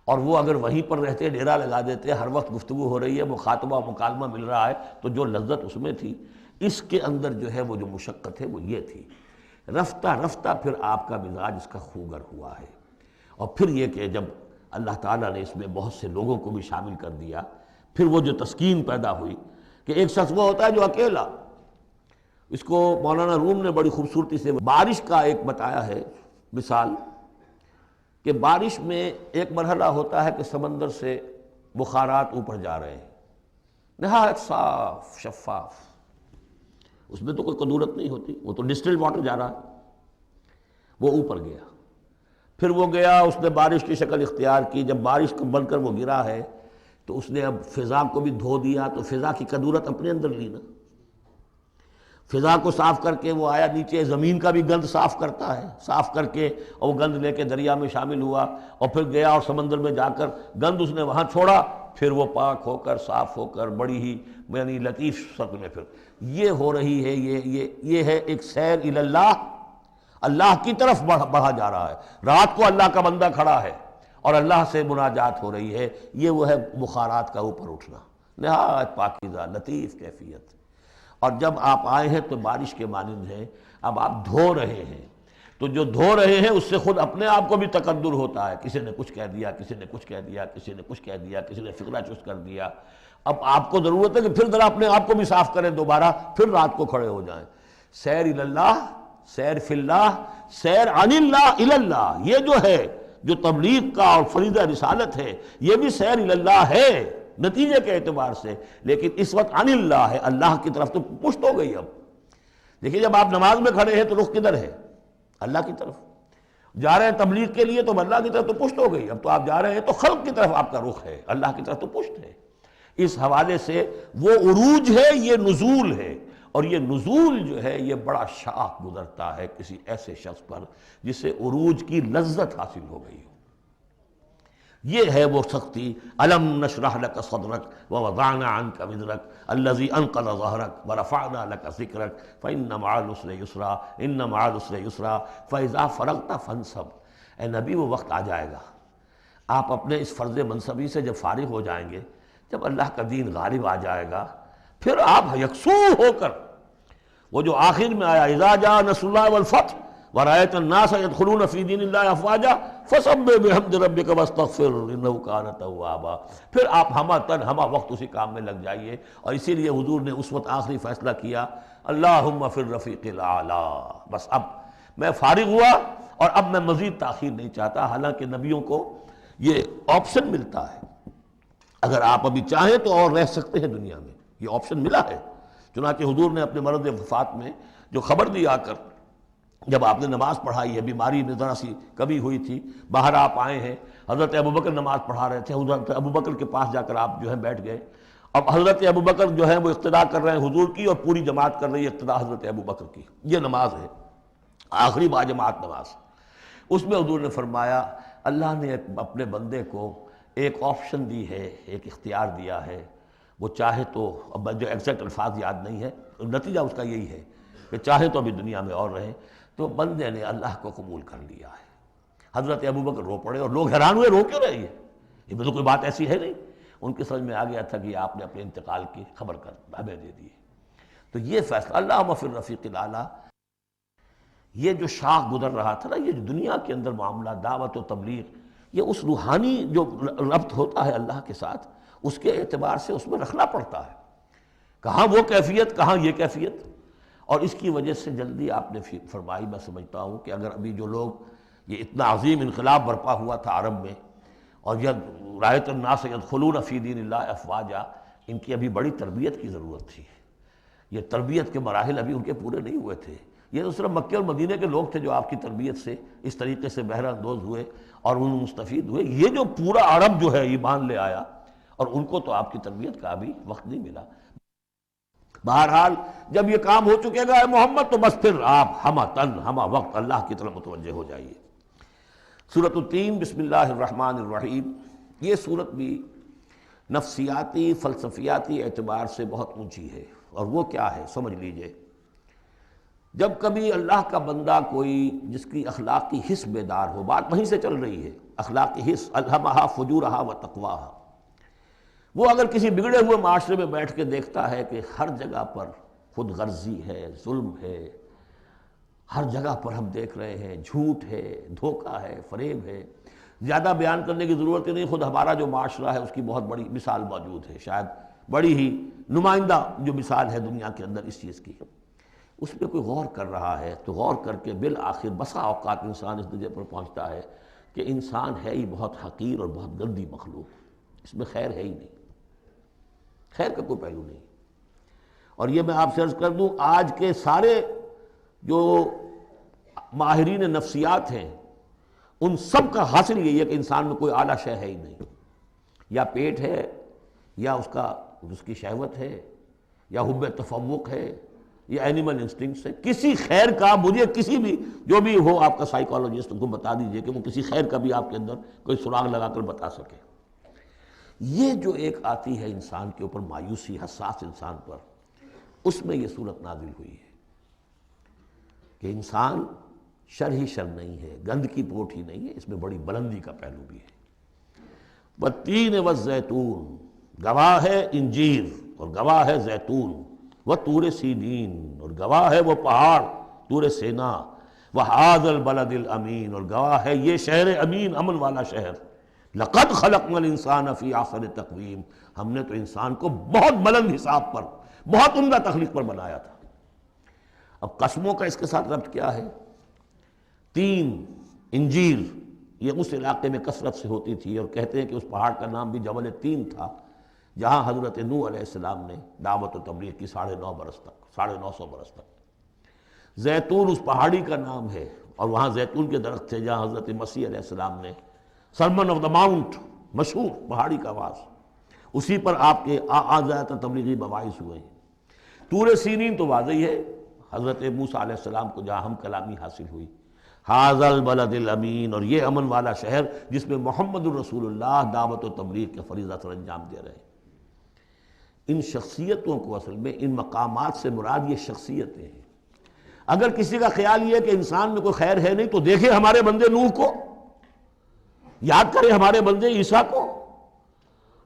اور وہ اگر وہیں پر رہتے ڈیرا لگا دیتے، ہر وقت گفتگو ہو رہی ہے، مخاطبہ مکالمہ مل رہا ہے، تو جو لذت اس میں تھی، اس کے اندر جو ہے وہ جو مشقت ہے وہ یہ تھی۔ رفتہ رفتہ پھر آپ کا مزاج اس کا خوگر ہوا ہے، اور پھر یہ کہ جب اللہ تعالیٰ نے اس میں بہت سے لوگوں کو بھی شامل کر دیا، پھر وہ جو تسکین پیدا ہوئی کہ ایک شخص وہ ہوتا ہے جو اکیلا، اس کو مولانا روم نے بڑی خوبصورتی سے بارش کا ایک بتایا ہے مثال، کہ بارش میں ایک مرحلہ ہوتا ہے کہ سمندر سے بخارات اوپر جا رہے ہیں، نہایت صاف شفاف، اس میں تو کوئی قدورت نہیں ہوتی، وہ تو ڈسٹلڈ واٹر جا رہا ہے، وہ اوپر گیا، پھر وہ گیا، اس نے بارش کی شکل اختیار کی، جب بارش کو بن کر وہ گرا ہے تو اس نے اب فضا کو بھی دھو دیا، تو فضا کی قدورت اپنے اندر لی نا، فضا کو صاف کر کے وہ آیا نیچے، زمین کا بھی گند صاف کرتا ہے، صاف کر کے اور وہ گند لے کے دریا میں شامل ہوا، اور پھر گیا اور سمندر میں جا کر گند اس نے وہاں چھوڑا، پھر وہ پاک ہو کر صاف ہو کر بڑی ہی یعنی لطیف شکل میں پھر یہ ہو رہی ہے، یہ ہے ایک سیر الی اللہ، اللہ کی طرف بڑھا جا رہا ہے۔ رات کو اللہ کا بندہ کھڑا ہے اور اللہ سے مناجات ہو رہی ہے، یہ وہ ہے بخارات کا اوپر اٹھنا، نہایت پاکیزہ لطیف کیفیت۔ اور جب آپ آئے ہیں تو بارش کے مانند ہیں، اب آپ دھو رہے ہیں، تو جو دھو رہے ہیں اس سے خود اپنے آپ کو بھی تقدر ہوتا ہے، کسی نے کچھ کہہ دیا، کسی نے کچھ کہہ دیا، کسی نے کچھ کہہ دیا، کسی نے فقرہ چست کر دیا، اب آپ کو ضرورت ہے کہ پھر ذرا اپنے آپ کو بھی صاف کریں دوبارہ، پھر رات کو کھڑے ہو جائیں۔ سیر الی اللہ، سیر فی اللہ، سیر عن اللہ الی اللہ، یہ جو ہے جو تبلیغ کا اور فریضہ رسالت ہے، یہ بھی سیر الی اللہ ہے نتیجے کے اعتبار سے، لیکن اس وقت عن اللہ ہے، اللہ کی طرف تو پشت ہو گئی۔ اب دیکھیے جب آپ نماز میں کھڑے ہیں تو رخ کدھر ہے؟ اللہ کی طرف، جا رہے ہیں تبلیغ کے لیے تو اللہ کی طرف تو پشت ہو گئی، اب تو آپ جا رہے ہیں تو خلق کی طرف آپ کا رخ ہے، اللہ کی طرف تو پشت ہے۔ اس حوالے سے وہ عروج ہے، یہ نزول ہے، اور یہ نزول جو ہے یہ بڑا شاق گزرتا ہے کسی ایسے شخص پر جسے عروج کی لذت حاصل ہو گئی ہو۔ یہ ہے وہ سختی، الم نشرح لک صدرک ووضعنا عنک وزرک الذی انقض ظہرک ورفعنا لک ذکرک فإن مع العسر یسرا ان مع العسر یسرا فإذا فرغت فانصب۔ اے نبی وہ وقت آ جائے گا، آپ اپنے اس فرض منصبی سے جب فارغ ہو جائیں گے، جب اللہ کا دین غالب آ جائے گا، پھر آپ یکسو ہو کر وہ جو آخر میں آیا اذا جاء نصر اللہ والفتح ورأیت الناس يدخلون فی دین اللہ افواجا فسبح بحمد ربک واستغفر انہ کان توابا، پھر آپ ہمہ وقت اسی کام میں لگ جائیے۔ اور اسی لیے حضور نے اس وقت آخری فیصلہ کیا، اللہم فی الرفیق الاعلی، بس اب میں فارغ ہوا اور اب میں مزید تاخیر نہیں چاہتا۔ حالانکہ نبیوں کو یہ آپشن ملتا ہے، اگر آپ ابھی چاہیں تو اور رہ سکتے ہیں دنیا میں، یہ آپشن ملا ہے۔ چنانچہ حضور نے اپنے مرض وفات میں جو خبر دی آ کر، جب آپ نے نماز پڑھائی ہے، بیماری میں ذرا سی کمی ہوئی تھی، باہر آپ آئے ہیں، حضرت ابوبکر نماز پڑھا رہے تھے، حضرت ابوبکر کے پاس جا کر آپ جو ہے بیٹھ گئے۔ اب حضرت ابوبکر جو ہے وہ اقتداء کر رہے ہیں حضور کی، اور پوری جماعت کر رہی ہے اقتداء حضرت ابوبکر کی۔ یہ نماز ہے، آخری باجماعت نماز۔ اس میں حضور نے فرمایا اللہ نے اپنے بندے کو ایک آپشن دی ہے، ایک اختیار دیا ہے، وہ چاہے تو، اب جو ایگزیکٹ الفاظ یاد نہیں ہے، نتیجہ اس کا یہی ہے کہ چاہے تو ابھی دنیا میں اور رہے۔ تو بندے نے اللہ کو قبول کر لیا ہے۔ حضرت ابوبکر رو پڑے، اور لوگ حیران ہوئے، رو کیوں رہے یہ تو کوئی بات ایسی ہے نہیں۔ ان کی سمجھ میں آ گیا تھا کہ آپ نے اپنے انتقال کی خبر کر ہمیں دے دی ہے۔ تو یہ فیصلہ اللہم فی الرفیق الاعلی، یہ جو شاخ گزر رہا تھا نا، یہ جو دنیا کے اندر معاملہ دعوت و تبلیغ، یہ اس روحانی جو ربط ہوتا ہے اللہ کے ساتھ، اس کے اعتبار سے اس میں رکھنا پڑتا ہے، کہاں وہ کیفیت، کہاں یہ کیفیت۔ اور اس کی وجہ سے جلدی آپ نے فرمائی، میں سمجھتا ہوں کہ اگر ابھی جو لوگ، یہ اتنا عظیم انقلاب برپا ہوا تھا عرب میں، اور یہ رأیت الناس يدخلون فی دین اللہ افواجا، ان کی ابھی بڑی تربیت کی ضرورت تھی۔ یہ تربیت کے مراحل ابھی ان کے پورے نہیں ہوئے تھے۔ یہ تو صرف مکے اور مدینے کے لوگ تھے جو آپ کی تربیت سے اس طریقے سے بہرہ اندوز ہوئے اور ان مستفید ہوئے۔ یہ جو پورا عرب جو ہے ایمان لے آیا، اور ان کو تو آپ کی تربیت کا ابھی وقت نہیں ملا۔ بہرحال جب یہ کام ہو چکے گا اے محمد، تو بس پھر آپ ہمہ وقت اللہ کی طرف متوجہ ہو جائیے۔ سورۃ التین، بسم اللہ الرحمن الرحیم۔ یہ سورت بھی نفسیاتی فلسفیاتی اعتبار سے بہت اونچی ہے، اور وہ کیا ہے سمجھ لیجئے۔ جب کبھی اللہ کا بندہ کوئی جس کی اخلاقی حس بیدار ہو، بات وہیں سے چل رہی ہے، اخلاقی حس، الہمہا فجورہا و تقواہا، وہ اگر کسی بگڑے ہوئے معاشرے میں بیٹھ کے دیکھتا ہے کہ ہر جگہ پر خود غرضی ہے، ظلم ہے، ہر جگہ پر ہم دیکھ رہے ہیں جھوٹ ہے، دھوکہ ہے، فریب ہے، زیادہ بیان کرنے کی ضرورت ہی نہیں، خود ہمارا جو معاشرہ ہے اس کی بہت بڑی مثال موجود ہے، شاید بڑی ہی نمائندہ جو مثال ہے دنیا کے اندر اس چیز کی، اس پہ کوئی غور کر رہا ہے تو غور کر کے بالآخر بسا اوقات انسان اس درجے پر پہنچتا ہے کہ انسان ہے ہی بہت حقیر اور بہت گندی مخلوق، اس میں خیر ہے ہی نہیں، خیر کا کوئی پہلو نہیں۔ اور یہ میں آپ سے عرض کر دوں، آج کے سارے جو ماہرین نفسیات ہیں ان سب کا حاصل یہی ہے کہ انسان میں کوئی اعلیٰ شے ہے ہی نہیں، یا پیٹ ہے، یا اس کی شہوت ہے، یا حب تفوق ہے، یا اینیمل انسٹنکٹس ہے، کسی خیر کا مجھے کسی بھی جو بھی ہو آپ کا سائیکالوجسٹ کو بتا دیجئے کہ وہ کسی خیر کا بھی آپ کے اندر کوئی سراغ لگا کر بتا سکے۔ یہ جو ایک آتی ہے انسان کے اوپر مایوسی، حساس انسان پر، اس میں یہ صورت نازل ہوئی ہے کہ انسان شر ہی شر نہیں ہے، گند کی پوٹ ہی نہیں ہے، اس میں بڑی بلندی کا پہلو بھی ہے۔ والتین والزیتون، گواہ ہے انجیر اور گواہ ہے زیتون، وطور سینین، اور گواہ ہے وہ پہاڑ طور سینا، وہذا البلد الامین، اور گواہ ہے یہ شہر امین، امن والا شہر، لقد خلقنا الانسان فی احسن تقویم، ہم نے تو انسان کو بہت بلند حساب پر، بہت عمدہ تخلیق پر بنایا تھا۔ اب قسموں کا اس کے ساتھ ربط کیا ہے؟ تین، انجیر، یہ اس علاقے میں کثرت سے ہوتی تھی، اور کہتے ہیں کہ اس پہاڑ کا نام بھی جبل تین تھا، جہاں حضرت نوح علیہ السلام نے دعوت و تبلیغ کی 9.5 برس تک، 950 برس تک۔ زیتون اس پہاڑی کا نام ہے، اور وہاں زیتون کے درخت تھے جہاں حضرت مسیح علیہ السلام نے سرمن آف دا ماؤنٹ، مشہور پہاڑی کا آواز، اسی پر آپ کے زیادہ تبلیغی مباحث ہوئے ہیں۔ طور سینین تو واضح ہے، حضرت موسیٰ علیہ السلام کو جہاں ہم کلامی حاصل ہوئی۔ ھذا البلد الامین، اور یہ امن والا شہر جس میں محمد الرسول اللہ دعوت و تبلیغ کے فریضہ سر انجام دے رہے ہیں۔ ان شخصیتوں کو اصل میں ان مقامات سے مراد یہ شخصیتیں ہیں۔ اگر کسی کا خیال یہ ہے کہ انسان میں کوئی خیر ہے نہیں تو دیکھیں ہمارے بندے نوح کو، یاد کریں ہمارے بندے عیسیٰ کو،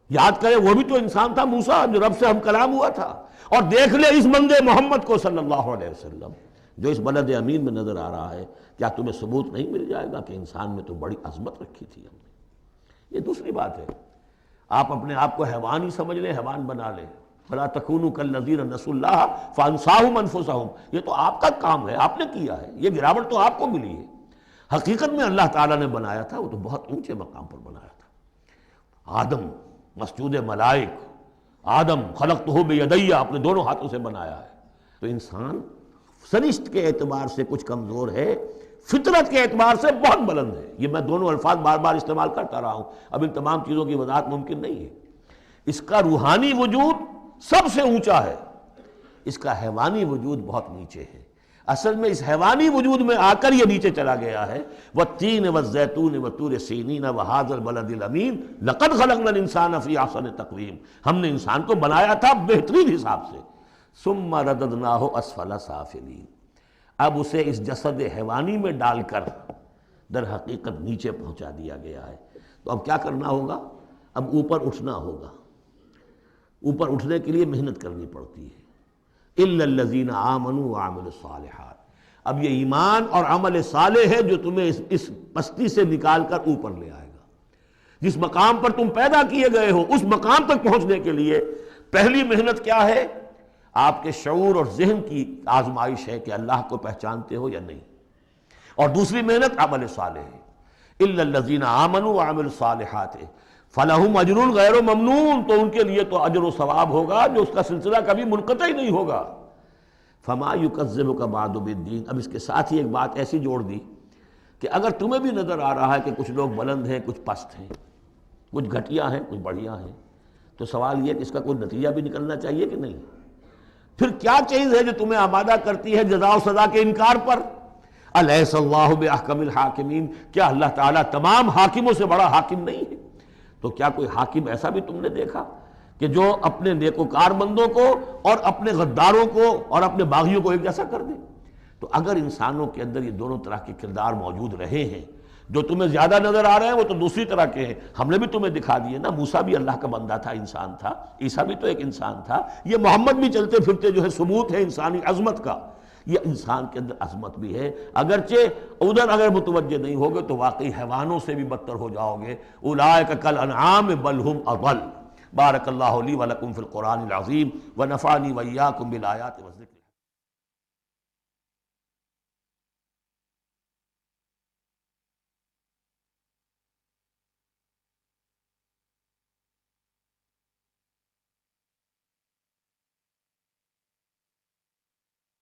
یاد کریں وہ بھی تو انسان تھا، موسیٰ جو رب سے ہم کلام ہوا تھا، اور دیکھ لیں اس بندے محمد کو صلی اللہ علیہ وسلم جو اس بلد امین میں نظر آ رہا ہے۔ کیا تمہیں ثبوت نہیں مل جائے گا کہ انسان میں تو بڑی عظمت رکھی تھی ہم نے؟ یہ دوسری بات ہے، آپ اپنے آپ کو حیوان ہی سمجھ لیں، حیوان بنا لیں، فلا تکونوا کالذین نسوا اللہ فانساہم انفسہم، یہ تو آپ کا کام ہے، آپ نے کیا ہے، یہ گراوٹ تو آپ کو ملی ہے۔ حقیقت میں اللہ تعالیٰ نے بنایا تھا، وہ تو بہت اونچے مقام پر بنایا تھا۔ آدم مسجود ملائک، آدم خلقتہ بیدی، اپنے دونوں ہاتھوں سے بنایا ہے۔ تو انسان سرشت کے اعتبار سے کچھ کمزور ہے، فطرت کے اعتبار سے بہت بلند ہے۔ یہ میں دونوں الفاظ بار بار استعمال کرتا رہا ہوں، اب ان تمام چیزوں کی وضاحت ممکن نہیں ہے۔ اس کا روحانی وجود سب سے اونچا ہے، اس کا حیوانی وجود بہت نیچے ہے۔ اصل میں اس حیوانی وجود میں آ کر یہ نیچے چلا گیا ہے۔ والتین والزیتون وطور سینین وھذا البلد الامین لقد خلقنا الانسان فی احسن تقویم، ہم نے انسان کو بنایا تھا بہترین حساب سے۔ ثم رددناہ اسفل سافلین، اب اسے اس جسد حیوانی میں ڈال کر در حقیقت نیچے پہنچا دیا گیا ہے۔ تو اب کیا کرنا ہوگا؟ اب اوپر اٹھنا ہوگا۔ اوپر اٹھنے کے لیے محنت کرنی پڑتی ہے۔ الا الذین آمنوا وعملوا الصالحات، اب یہ ایمان اور عمل صالح ہے جو تمہیں اس پستی سے نکال کر اوپر لے آئے گا۔ جس مقام پر تم پیدا کیے گئے ہو اس مقام تک پہنچنے کے لیے پہلی محنت کیا ہے؟ آپ کے شعور اور ذہن کی آزمائش ہے کہ اللہ کو پہچانتے ہو یا نہیں، اور دوسری محنت عمل صالح ہے۔ الا الذین آمنوا وعملوا الصالحات فلہم اجر غیر ممنون، تو ان کے لیے تو اجر و ثواب ہوگا جو اس کا سلسلہ کبھی منقطع ہی نہیں ہوگا۔ فما یکذبک بعد بالدین، اب اس کے ساتھ ہی ایک بات ایسی جوڑ دی کہ اگر تمہیں بھی نظر آ رہا ہے کہ کچھ لوگ بلند ہیں، کچھ پست ہیں، کچھ گھٹیا ہیں، کچھ بڑھیا ہیں، تو سوال یہ کہ اس کا کوئی نتیجہ بھی نکلنا چاہیے کہ نہیں؟ پھر کیا چیز ہے جو تمہیں آمادہ کرتی ہے جزا و سزا کے انکار پر؟ الیس اللہ باحکم الحاکمین، کیا اللہ تعالیٰ تمام حاکموں سے بڑا حاکم نہیں ہے؟ تو کیا کوئی حاکم ایسا بھی تم نے دیکھا کہ جو اپنے نیکوکار بندوں کو اور اپنے غداروں کو اور اپنے باغیوں کو ایک جیسا کر دے؟ تو اگر انسانوں کے اندر یہ دونوں طرح کے کردار موجود رہے ہیں، جو تمہیں زیادہ نظر آ رہے ہیں وہ تو دوسری طرح کے ہیں، ہم نے بھی تمہیں دکھا دیے نا، موسیٰ بھی اللہ کا بندہ تھا، انسان تھا، عیسیٰ بھی تو ایک انسان تھا، یہ محمد بھی چلتے پھرتے جو ہے ثبوت ہے انسانی عظمت کا، یہ انسان کے اندر عظمت بھی ہے، اگرچہ ادھر اگر متوجہ نہیں ہوگے تو واقعی حیوانوں سے بھی بدتر ہو جاؤ گے، اولئک کالانعام بل ہم اضل۔ بارک اللہ لی ولکم فی القرآن العظیم ونفعنی وإیاکم بالآیات والذکر